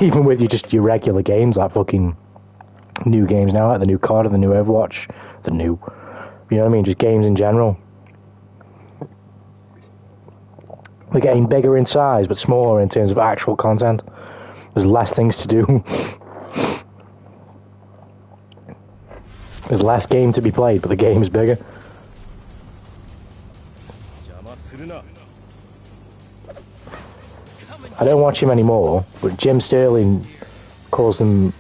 Speaker 3: Even with your regular games, like fucking new games now, like the new COD, the new Overwatch, you know what I mean, just games in general. They're getting bigger in size, but smaller in terms of actual content. There's less things to do. There's less game to be played, but the game is bigger. I don't watch him anymore, but Jim Sterling calls them.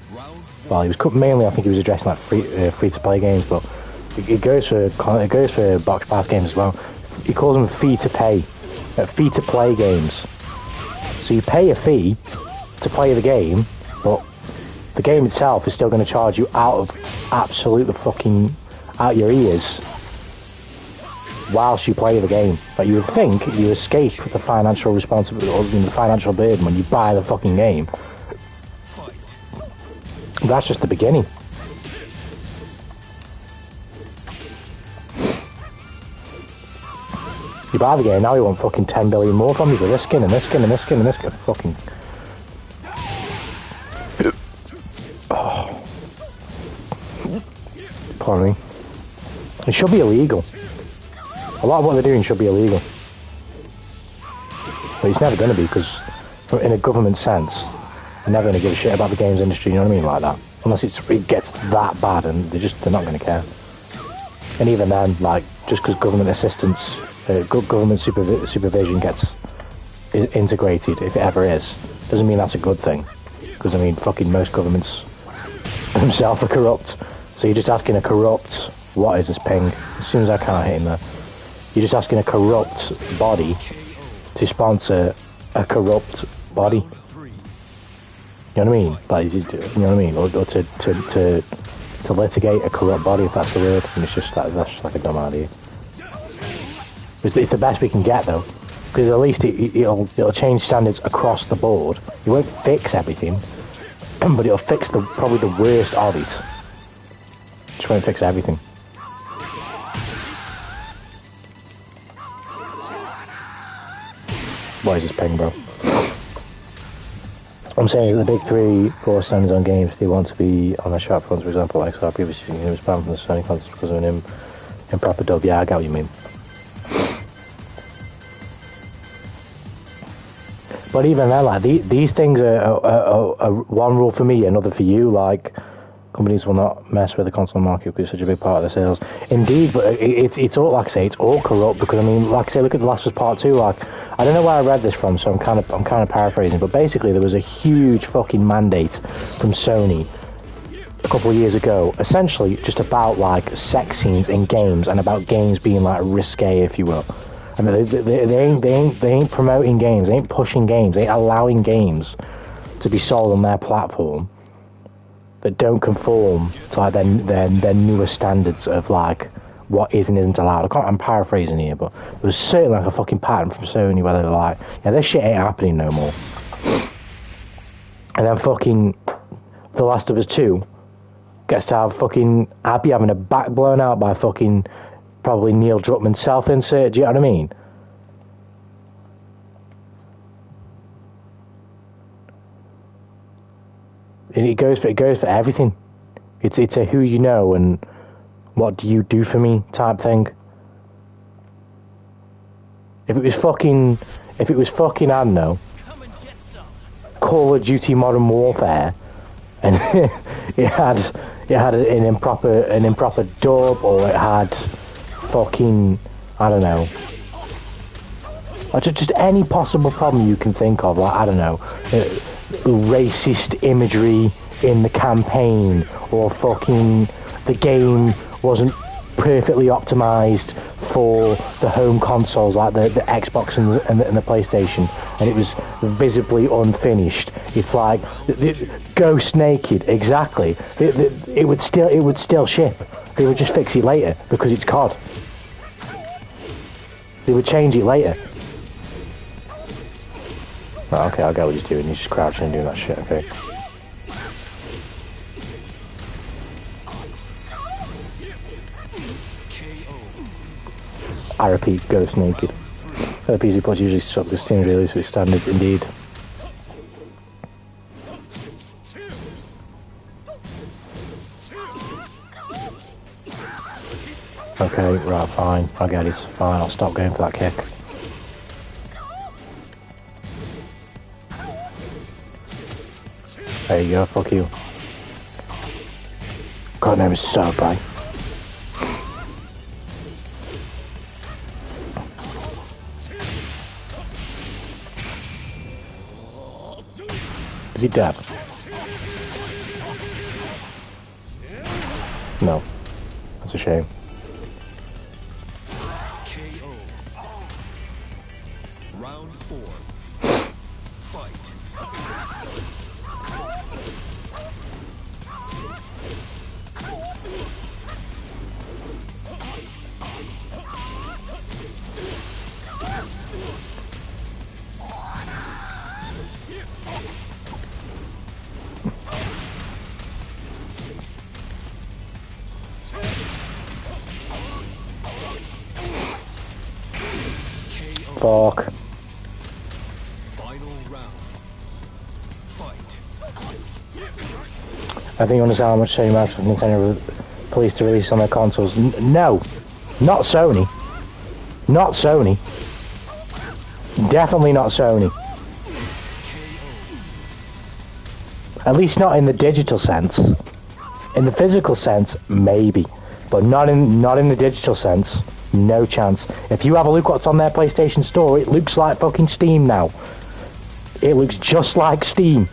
Speaker 3: Well, he was mainly, I think he was addressing like free to play games, but it goes for box pass games as well. He calls them fee to play games. So you pay a fee to play the game, but the game itself is still going to charge you out your ears whilst you play the game. But you would think you escape the financial responsibility or the financial burden when you buy the fucking game. That's just the beginning. You buy the game, now you want fucking 10 billion more from you for this skin and this skin and this skin and this skin. Fucking. Oh. Pardon me. It should be illegal. A lot of what they're doing should be illegal. But it's never going to be because, in a government sense, they're never going to give a shit about the games industry, you know what I mean, like that. Unless it gets that bad and they're not going to care. And even then, like, just because government assistance, government supervision gets integrated, if it ever is, doesn't mean that's a good thing. Because, I mean, fucking most governments themselves are corrupt. So you're just asking a corrupt, what is this ping? As soon as I can't hit him there. You're just asking a corrupt body to sponsor a corrupt body. You know what I mean? Like, you know what I mean? Or to litigate a corrupt body, if that's the word. And it's just that's just like a dumb idea. It's the best we can get though, because at least it'll change standards across the board. It won't fix everything, but it'll fix probably the worst of it. Just won't fix everything. What is this ping, bro? I'm saying the big 3-4 standards on games, they want to be on their sharp fronts, for example, like so I previously was banned from the Sony consoles because of an improper dub. Yeah, I get what you mean. But even then, like, these things are one rule for me, another for you. Like, companies will not mess with the console market because it's such a big part of their sales. Indeed, but it's all, like I say, it's all corrupt because, I mean, like I say, look at The Last of Us Part 2, like, I don't know where I read this from, so I'm kind of paraphrasing, but basically there was a huge fucking mandate from Sony a couple of years ago, essentially just about, like, sex scenes in games and about games being, like, risque, if you will. I mean, they ain't promoting games, they ain't pushing games, they ain't allowing games to be sold on their platform that don't conform to, like, their newer standards of, like, what is and isn't allowed. I'm paraphrasing here, but there was certainly like a fucking pattern from Sony where they were like, yeah, this shit ain't happening no more. And then fucking The Last of Us 2 gets to have fucking Abby having a back blown out by fucking probably Neil Druckmann's self-insert, do you know what I mean? And it goes for everything. It's a who you know and what do you do for me type thing. If it was fucking, I don't know, Call of Duty Modern Warfare, and it had an improper dub, or it had fucking, I don't know, just any possible problem you can think of, like, I don't know, racist imagery in the campaign, or fucking the game wasn't perfectly optimized for the home consoles, like the Xbox and the PlayStation, and it was visibly unfinished. It's like Ghost Naked, exactly. It would still ship. They would just fix it later because it's COD. They would change it later. Oh, okay, I get what he's doing. He's just crouching and doing that shit. Okay. I repeat, Ghost Naked. The PC ports usually suck the Steam release with standards, indeed. Okay, right, fine. I get it. Fine, I'll stop going for that kick. There you go, fuck you. God, name is so bright. Is he dead? No. That's a shame.
Speaker 1: KO. Round 4. Fight.
Speaker 3: Fuck.
Speaker 1: Final round. Fight.
Speaker 3: I think you understand how much Sony Microsoft and Nintendo police to release on their consoles. No, not Sony. Not Sony. Definitely not Sony. At least not in the digital sense. In the physical sense, maybe, but not in the digital sense. No chance. If you have a look what's on their PlayStation Store, it looks like fucking Steam now. It looks just like Steam.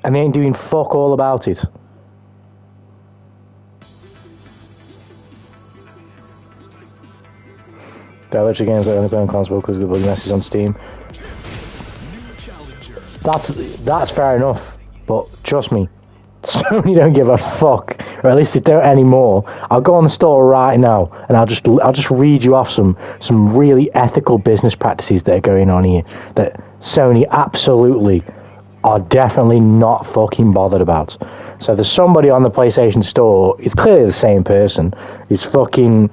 Speaker 3: And they ain't doing fuck all about it. The electric games are only playing on console because of the bloody messes on Steam. That's fair enough. But trust me, Sony don't give a fuck, or at least they don't anymore. I'll go on the store right now, and I'll just read you off some really ethical business practices that are going on here that Sony absolutely are definitely not fucking bothered about. So there's somebody on the PlayStation Store. It's clearly the same person. Who's fucking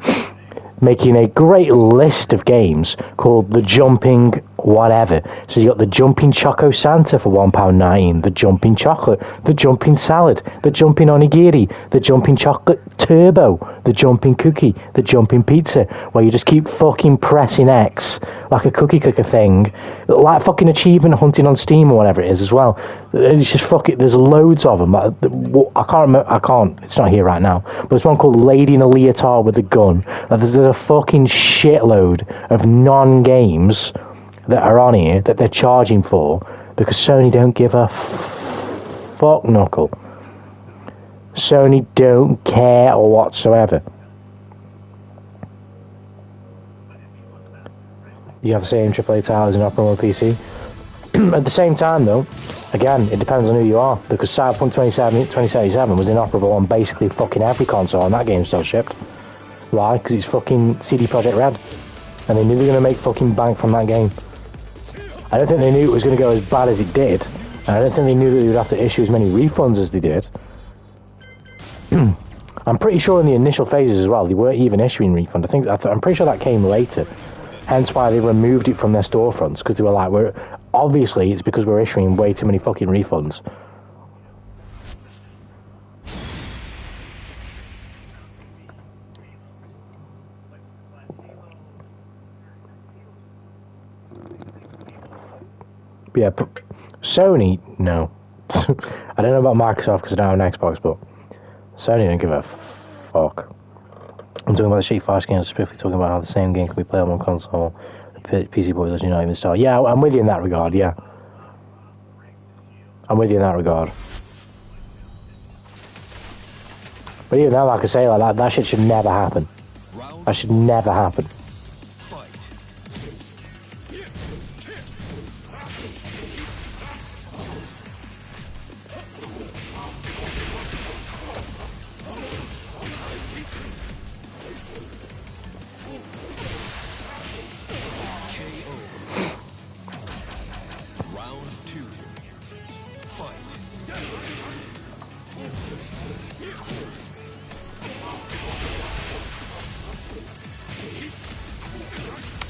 Speaker 3: making a great list of games called the Jumping whatever. So you got the Jumping Choco Santa for £1.19, the Jumping Chocolate, the Jumping Salad, the Jumping Onigiri, the Jumping Chocolate Turbo, the Jumping Cookie, the Jumping Pizza, where you just keep fucking pressing X like a cookie clicker thing, like fucking achievement hunting on Steam or whatever it is as well. It's just fucking, there's loads of them. I can't remember, it's not here right now, but there's one called Lady in a Leotard with a Gun. There's a fucking shitload of non-games that are on here that they're charging for because Sony don't give a fuck knuckle. Sony don't care whatsoever. You have the same AAA titles in Opera on PC. At the same time, though, again, it depends on who you are, because Cyberpunk 2077 was inoperable on basically fucking every console, and that game still shipped. Why? Because it's fucking CD Projekt Red, and they knew they were going to make fucking bank from that game. I don't think they knew it was going to go as bad as it did, and I don't think they knew that they would have to issue as many refunds as they did. I'm pretty sure in the initial phases as well, they weren't even issuing refund. I'm pretty sure that came later. Hence why they removed it from their storefronts, because they were like, obviously it's because we're issuing way too many fucking refunds. But yeah, Sony, no. I don't know about Microsoft because I don't have an Xbox, but Sony don't give a fuck. I'm talking about the Street Fighter games, specifically talking about how the same game can be played on one console. The PC port does not even start. Yeah, I'm with you in that regard, yeah. I'm with you in that regard. But even now, like I say, like that shit should never happen. That should never happen.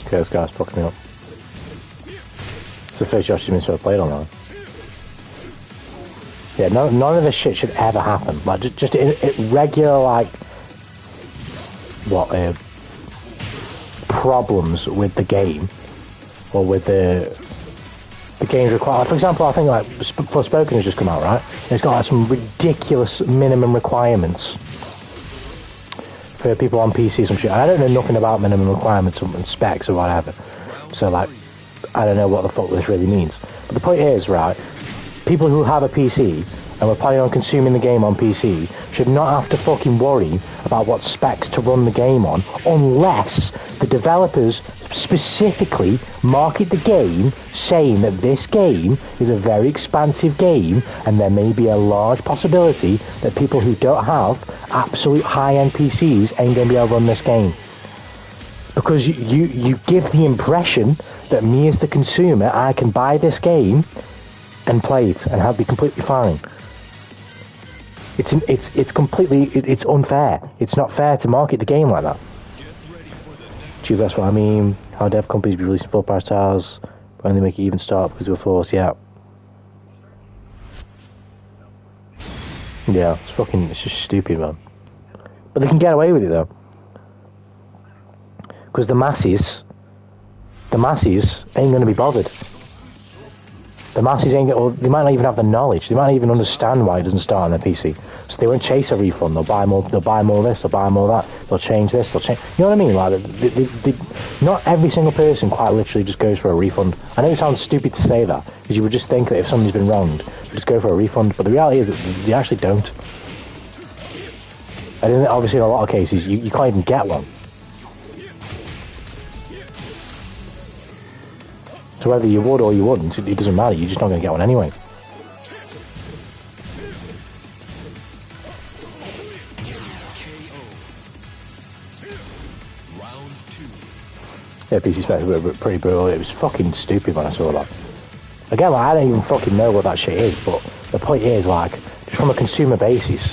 Speaker 3: Okay, this guy's fucking me up. It's the first Yoshi Minster I've played online. Yeah, none of this shit should ever happen. Like, just regular, like, problems with the game, or with the game's requirement. For example, I think, like, Forspoken has just come out, right? It's got, like, some ridiculous minimum requirements for people on PC, some shit. I don't know nothing about minimum requirements and specs or whatever. So, like, I don't know what the fuck this really means. But the point is, right, people who have a PC and were planning on consuming the game on PC should not have to fucking worry about what specs to run the game on unless the developers specifically market the game saying that this game is a very expansive game and there may be a large possibility that people who don't have absolute high-end PCs ain't going to be able to run this game. Because you give the impression that me as the consumer, I can buy this game and play it and have be completely fine. It's completely, it's unfair. It's not fair to market the game like that. Gee, that's what I mean. How dev companies be releasing full price titles when they make it even start because of a force, yeah. Yeah, it's just stupid, man. But they can get away with it though. Because the masses ain't going to be bothered. The masses ain't or they might not even have the knowledge. They might not even understand why it doesn't start on their PC. So they won't chase a refund. They'll buy more this, they'll buy more that. They'll change this, they'll change... You know what I mean? Like, not every single person quite literally just goes for a refund. I know it sounds stupid to say that, because you would just think that if somebody's been wronged, they just go for a refund. But the reality is that they actually don't. And obviously in a lot of cases, you can't even get one. So whether you would or you wouldn't, it doesn't matter, you're just not going to get one anyway. Yeah, PC specs were pretty brutal. It was fucking stupid when I saw that. Again, like, I don't even fucking know what that shit is, but the point is, like, just from a consumer basis,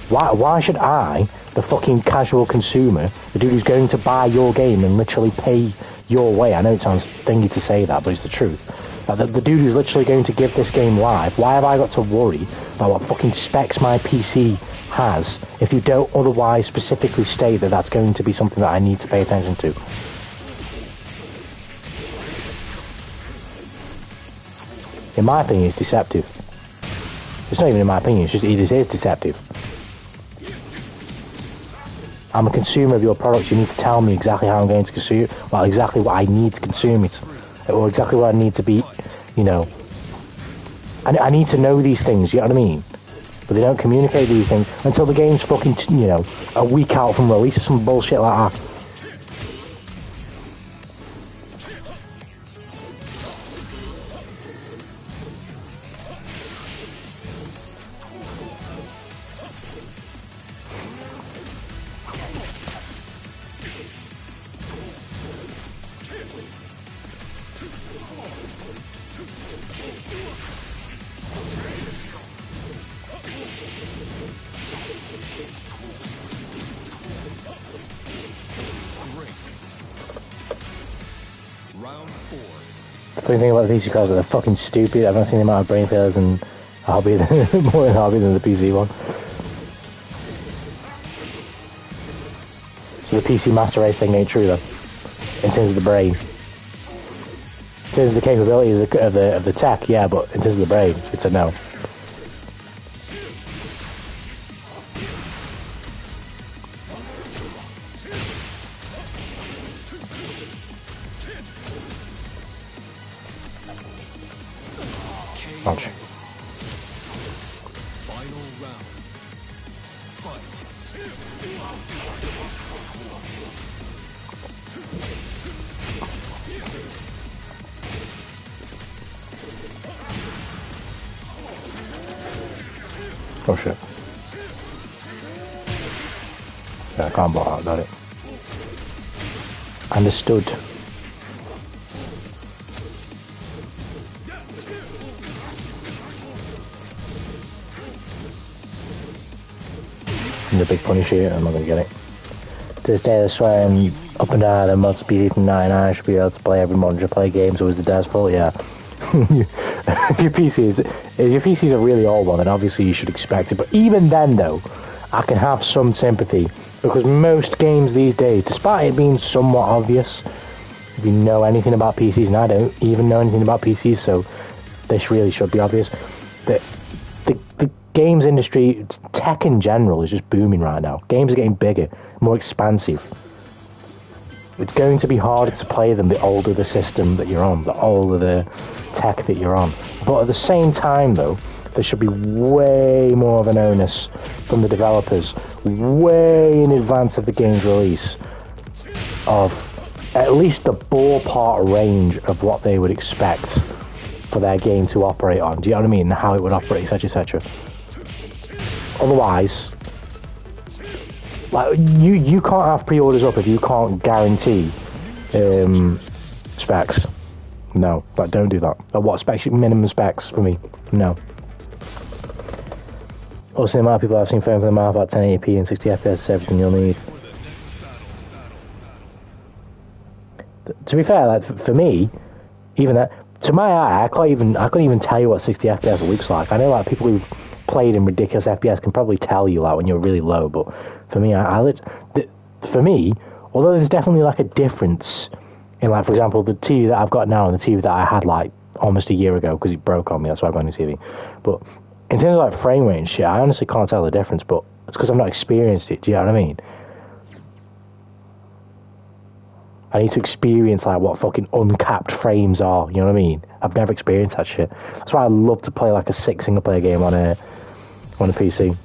Speaker 3: why should I, the fucking casual consumer, the dude who's going to buy your game and literally pay your way, I know it sounds thingy to say that, but it's the truth. Like, the dude who's literally going to give this game live, why have I got to worry about what fucking specs my PC has if you don't otherwise specifically state that that's going to be something that I need to pay attention to? In my opinion, it's deceptive. It's not even in my opinion, it is deceptive. I'm a consumer of your product. You need to tell me exactly how I'm going to consume it, well, exactly what I need to consume it, or exactly what I need to be, you know. I need to know these things, you know what I mean? But they don't communicate these things until the game's fucking, you know, a week out from release or some bullshit like that. funny thing about the PC cards is they're fucking stupid. I've not seen the amount of brain failures and hobby more in hobby than the PC one. So the PC Master Race thing ain't true though, in terms of the brain. In terms of the capabilities of the tech, yeah, but in terms of the brain, it's a no. Ouch.
Speaker 1: Final round. Fight.
Speaker 3: Oh shit. Yeah, I can't block out, got it. Understood. The big punish here, I'm not gonna get it. To this day, they're swearing up and down that mods PC from 99 should be able to play every mod to play games, so is the dev's fault? Yeah. If your PC is a really old one, then obviously you should expect it. But even then, though, I can have some sympathy because most games these days, despite it being somewhat obvious, if you know anything about PCs, and I don't even know anything about PCs, so this really should be obvious, that the games industry, tech in general, is just booming right now. Games are getting bigger, more expansive. It's going to be harder to play them the older the system that you're on, the older the tech that you're on. But at the same time, though, there should be way more of an onus from the developers, way in advance of the game's release, of at least the ballpark range of what they would expect for their game to operate on. Do you know what I mean? How it would operate, etc., etc. Otherwise, like you can't have pre-orders up if you can't guarantee specs. No, but don't do that. Or what specs? Minimum specs for me. No. Also, the amount of people I've seen phone for the mouth about 1080p and 60 FPS is everything you'll need. To be fair, like for me, even that, to my eye, I couldn't even tell you what 60 FPS looks like. I know like people who've played in ridiculous FPS can probably tell you like when you're really low, but for me, for me, although there's definitely like a difference in like, for example, the TV that I've got now and the TV that I had like almost a year ago because it broke on me, that's why I got a new TV. But in terms of like frame rate and shit, I honestly can't tell the difference, but it's because I've not experienced it. Do you know what I mean? I need to experience like what fucking uncapped frames are. You know what I mean? I've never experienced that shit. That's why I love to play like a 6 single player game on a PC.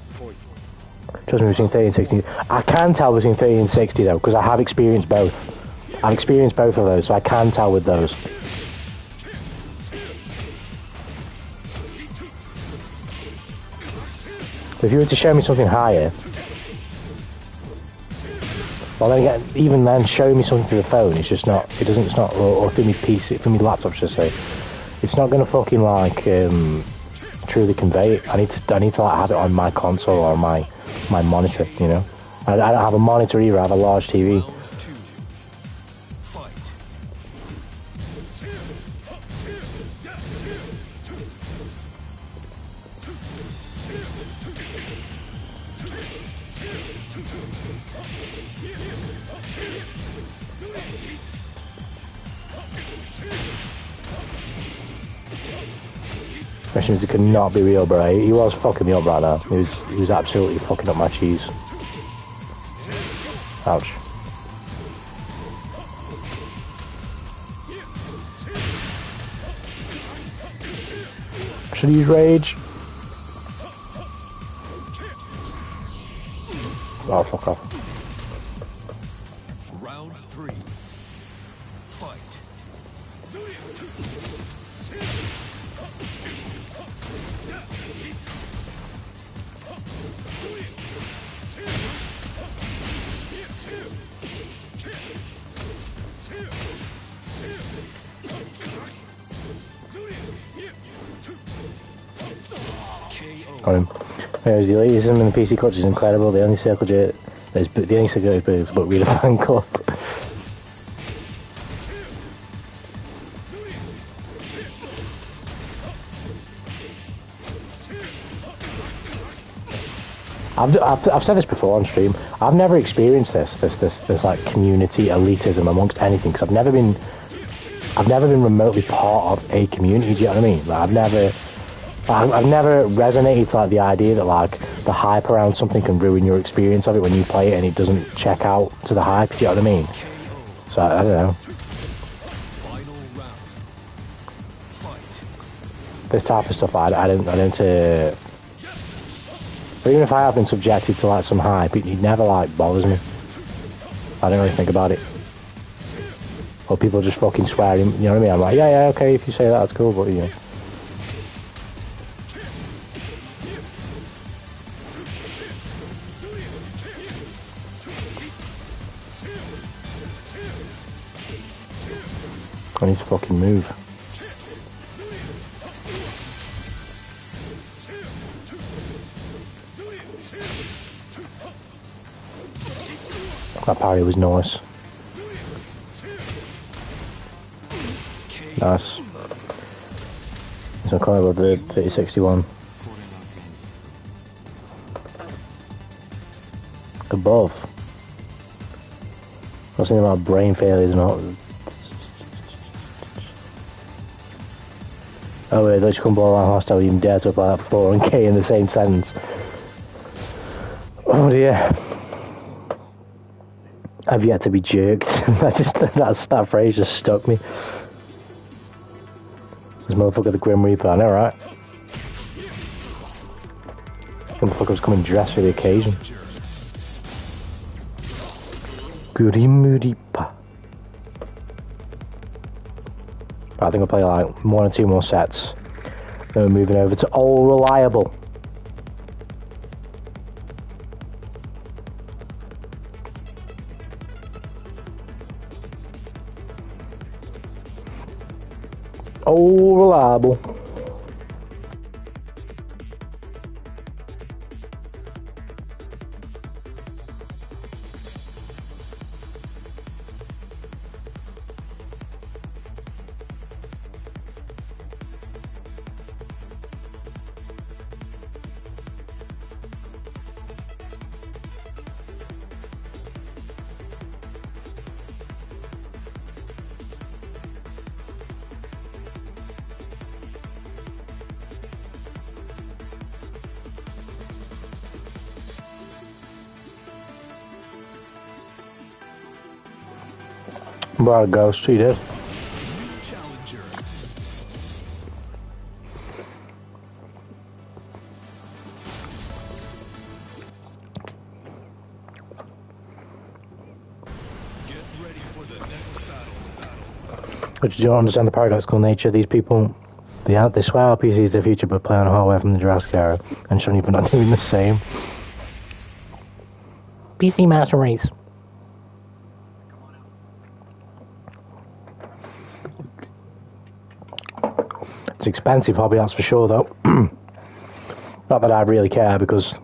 Speaker 3: Trust me, between 30 and 60. I can tell between 30 and 60 though, because I have experienced both. I've experienced both of those, so I can tell with those. If you were to show me something higher, well then again, even then, showing me something through the phone, it's just not, it's not, or through my PC, through my laptop, should I say, it's not going to fucking like, truly convey it. I need to like have it on my console or my monitor, you know? I don't have a monitor either, I have a large TV. It could not be real, bro. He was fucking me up right now. He was absolutely fucking up my cheese. Ouch. Should I use rage? Oh, fuck off.
Speaker 1: Round 3. Fight.
Speaker 3: Got him. Whereas the elitism in the PC culture is incredible. The only circle is but read a fan club. I've said this before on stream. I've never experienced this like community elitism amongst anything, because I've never been remotely part of a community. Do you know what I mean? Like, I've never resonated to like the idea that like the hype around something can ruin your experience of it when you play it and it doesn't check out to the hype. Do you know what I mean? So I don't know. This type of stuff, I don't. Even if I have been subjected to like some hype, it never like bothers me. I don't really think about it. Or people just fucking swearing, you know what I mean? I'm like, yeah, okay, if you say that, that's cool, but you know. I need to fucking move. That parry was nice. Nice. So I can't the 3061. Above. I was thinking about brain failures, not. Oh wait, those come ball line hostile, you even dare to apply that 4 and K in the same sentence. Oh dear. I've yet to be jerked. that phrase just stuck me. This motherfucker the Grim Reaper, I know, right? Motherfucker was coming dressed for the occasion. Grim Reaper. I think I'll play like 1 or 2 more sets. Then we're moving over to All Reliable. All Reliable. Brought a ghost, he did. But you don't understand the paradoxical nature of these people. They swear RPG is their future, but play on hardware from the Jurassic era, and shouldn't even not doing the same. PC Master Race. It's expensive hobby, that's for sure, though. Not that I really care, because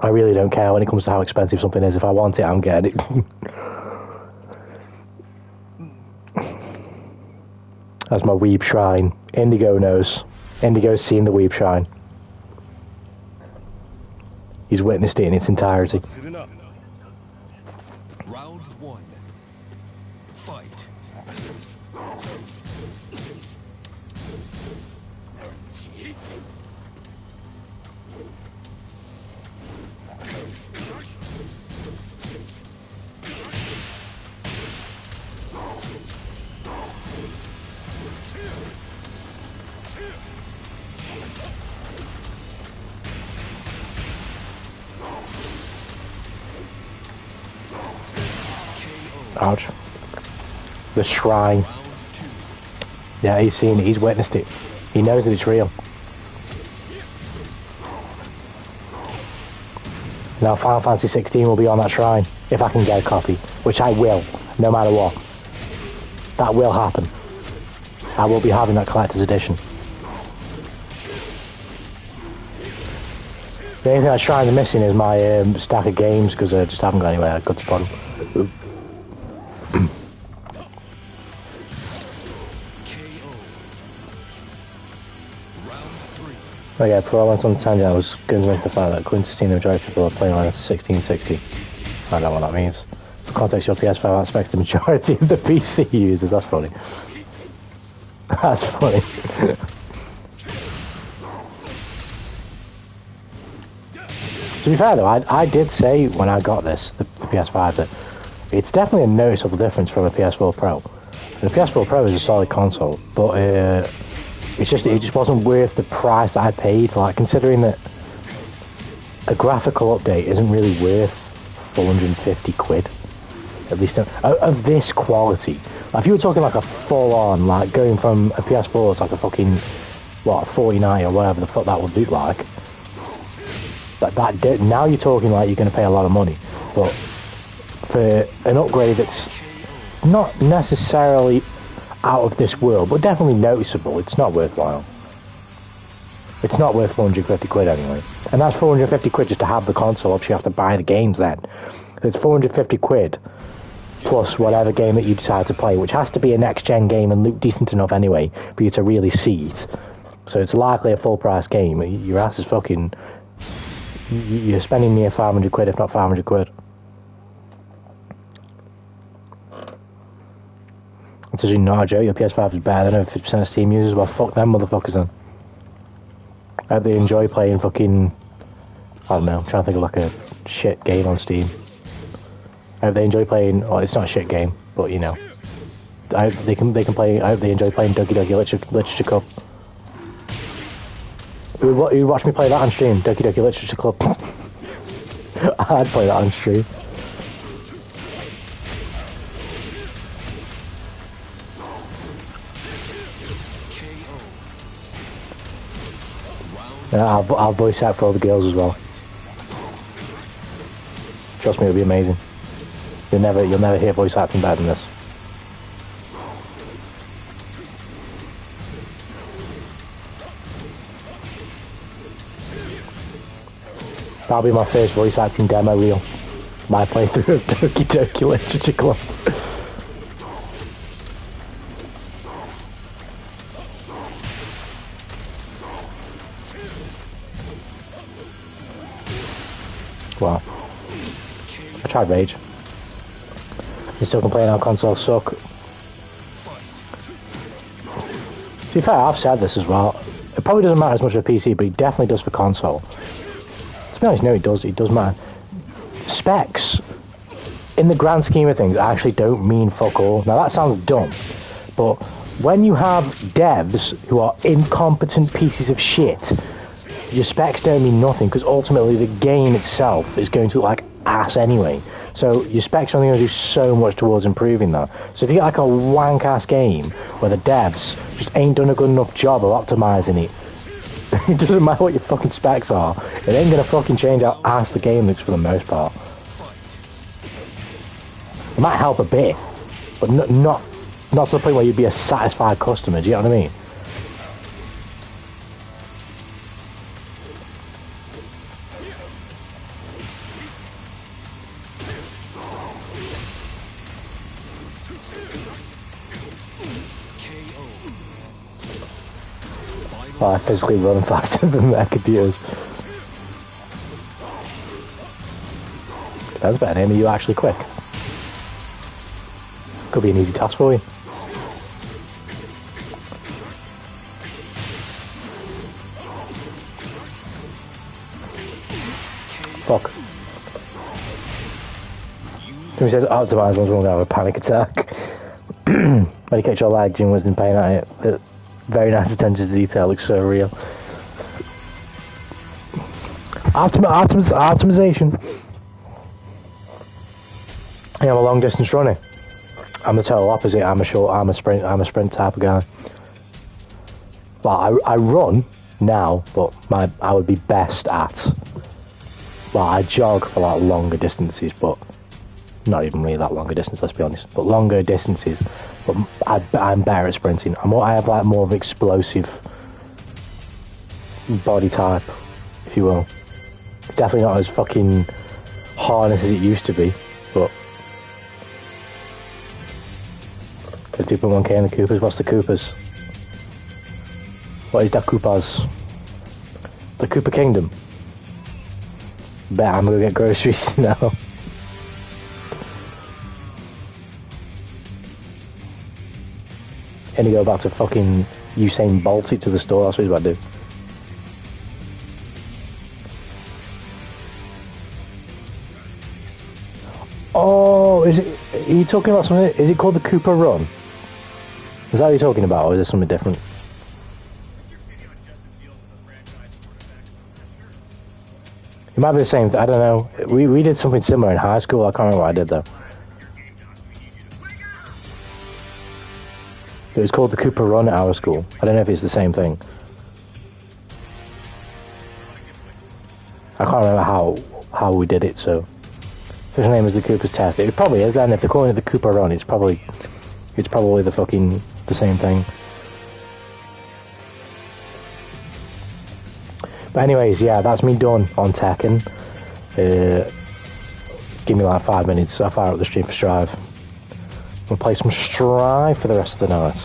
Speaker 3: I really don't care when it comes to how expensive something is. If I want it, I'm getting it. That's my weeb shrine. Indigo knows. Indigo's seen the weeb shrine. He's witnessed it in its entirety.
Speaker 1: Round 1. Fight.
Speaker 3: Ouch. The shrine. Yeah, he's seen it, he's witnessed it. He knows that it's real. Now Final Fantasy 16 will be on that shrine, if I can get a copy, which I will, no matter what. That will happen. I will be having that collector's edition. The only thing that shrine's missing is my stack of games, because I just haven't got anywhere good to put them. Oh yeah, before I went on the tangent, I was going to make the fact that Quintessina majority of people are playing on a 1660. I don't know what that means. For context, your PS5 outspec the majority of the PC users. That's funny. That's funny. To be fair though, I did say when I got this, the PS5, that it's definitely a noticeable difference from a PS4 Pro. The PS4 Pro is a solid console, but it just wasn't worth the price that I paid. Like, considering that a graphical update isn't really worth 450 quid, at least of this quality. Like, if you were talking like a full-on, like going from a PS4 to like a fucking, what, 4090 or whatever the fuck that would look like, now you're talking like you're going to pay a lot of money. But for an upgrade that's not necessarily out of this world, but definitely noticeable, it's not worthwhile. It's not worth 450 quid anyway. And that's 450 quid just to have the console, obviously you have to buy the games then. It's 450 quid plus whatever game that you decide to play, which has to be a next-gen game and look decent enough anyway for you to really see it. So it's likely a full-price game. Your ass is fucking... You're spending near 500 quid, if not 500 quid. It's actually not a joke. Your PS5 is better than over 50% of Steam users. Well, fuck them motherfuckers then. I hope they enjoy playing fucking... I don't know, I'm trying to think of like a shit game on Steam. I hope they enjoy playing... Well, it's not a shit game, but you know. I hope they can play... I hope they enjoy playing Doki Doki Literature Cup. Who watched me play that on stream? Doki Doki Literature Club. I'd play that on stream. Yeah, I'll voice act for all the girls as well. Trust me, it'll be amazing. You'll never hear voice acting better than this. That'll be my first voice acting demo reel. My playthrough of Doki Doki Literature Club. Wow. I tried Rage. You still can play it on console, suck. To be fair, I've said this as well. It probably doesn't matter as much for PC, but it definitely does for console. To be honest, no, it does matter. Specs, in the grand scheme of things, actually don't mean fuck all. Now that sounds dumb, but when you have devs who are incompetent pieces of shit, your specs don't mean nothing, because ultimately the game itself is going to look like ass anyway. So your specs are only going to do so much towards improving that. So if you get like a wank ass game where the devs just ain't done a good enough job of optimizing it, it doesn't matter what your fucking specs are, it ain't gonna fucking change how ass the game looks for the most part. It might help a bit, but not to the point where you'd be a satisfied customer, do you know what I mean? Oh, I physically run faster than their computers. That's better name. Are you actually quick? Could be an easy task for you. Fuck. He says optimize one's going to have a panic attack. When you catch your leg, Jim wasn't paying at it. Very nice attention to detail, looks so real. Optimization. Yeah, I'm a long distance runner. I'm the total opposite. I'm a sprint type of guy. Well, I run now, but I would be best at... Well, I jog for like longer distances, but not even really that longer distance, let's be honest. But longer distances, but I'm better at sprinting. I have like more of an explosive body type, if you will. It's definitely not as fucking harness as it used to be, but 50.1k in the Coopers. What's the Coopers? What is that Coopers? The Cooper Kingdom. Bet I'm gonna get groceries now. And you go back to fucking Usain Bolt it to the store, that's what he's about to do. Oh, are you talking about something? Is it called the Cooper Run? Is that what you're talking about, or is it something different? It might be the same. I don't know. We did something similar in high school. I can't remember what I did though. It was called the Cooper Run at our school. I don't know if it's the same thing. I can't remember how we did it. So, if his name is the Cooper's Test, it probably is. Then if they're calling it the Cooper Run, it's probably the same thing. But anyways, yeah, that's me done on Tekken. Give me like 5 minutes. I'll fire up the stream for Strive. We'll play some Strive for the rest of the night.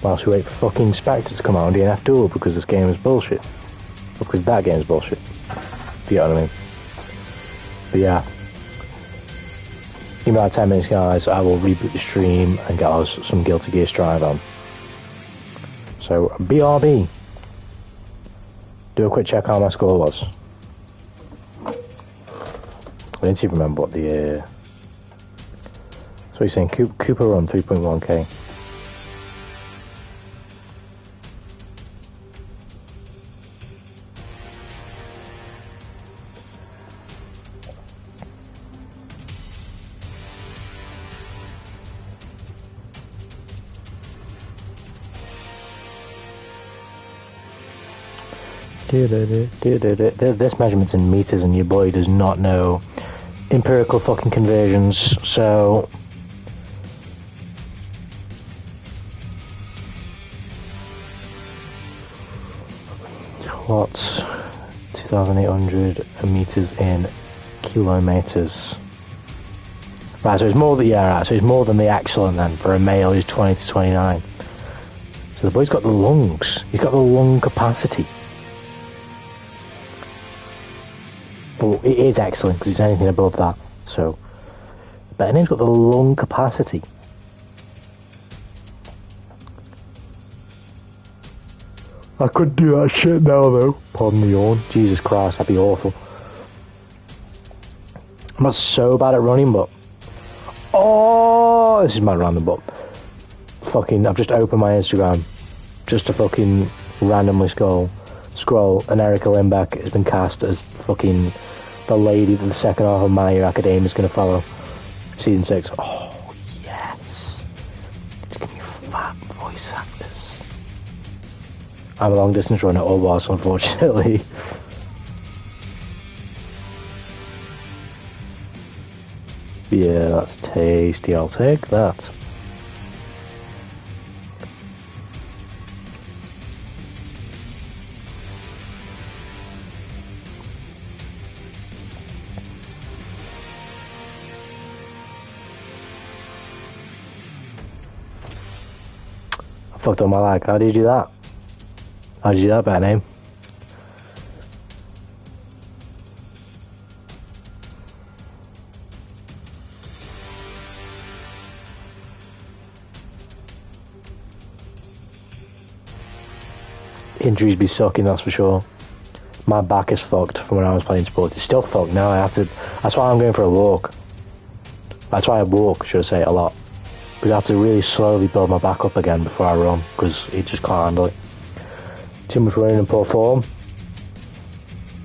Speaker 3: Whilst we wait for fucking Spectre to come out on DNF Duel because this game is bullshit. Or because that game is bullshit. If you know what I mean. But yeah. Give me like 10 minutes, guys. I will reboot the stream and get us some Guilty Gear Strive on. So, BRB. Do a quick check how my score was. I didn't even remember what the... So he's saying Cooper Run 3.1k. This measurement's in meters and your boy does not know empirical fucking conversions, so what's 2,800 meters in kilometers? Right, so it's more than, yeah, right, so it's more than the excellent then for a male who's 20 to 29. So the boy's got the lungs, he's got the lung capacity. But it is excellent because it's anything above that. So, but he's got the lung capacity. I couldn't do that shit now though. Pardon the yawn. Jesus Christ, that'd be awful. I'm not so bad at running, but oh, this is my random. But fucking, I've just opened my Instagram just to fucking randomly scroll, and Erica Lindbeck has been cast as fucking the lady that the second half of My Hero Academia is going to follow. Season 6. Oh, yes. Just give me fat voice actors. I'm a long distance runner, or was, unfortunately. Yeah, that's tasty. I'll take that. Fucked up my lag. How did you do that? How did you do that, bad name? Injuries be sucking, that's for sure. My back is fucked from when I was playing sports. It's still fucked now. I have to. That's why I'm going for a walk. That's why I walk, should I say, a lot. Because I have to really slowly build my back up again before I run, because it just can't handle it. Too much running in poor form.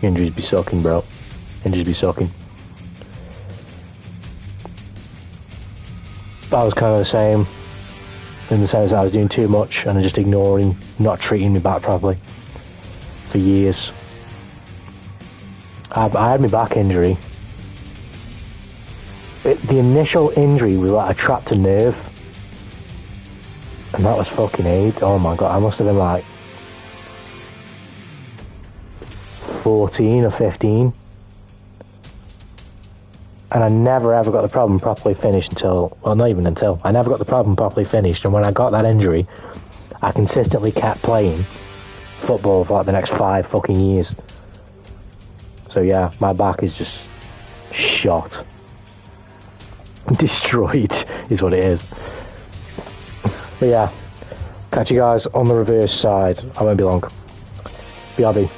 Speaker 3: Injuries be sucking, bro. Injuries be sucking. But I was kind of the same, in the sense that I was doing too much and just ignoring, not treating me back properly for years. I had my back injury. The initial injury was like I trapped a nerve, and that was fucking AIDS. Oh my god, I must have been like 14 or 15, And I never ever got the problem properly finished until, well, not even until, I never got the problem properly finished, and when I got that injury, I consistently kept playing football for like the next 5 fucking years. So yeah, my back is just shot. Destroyed is what it is. But yeah, catch you guys on the reverse side. I won't be long. BRB.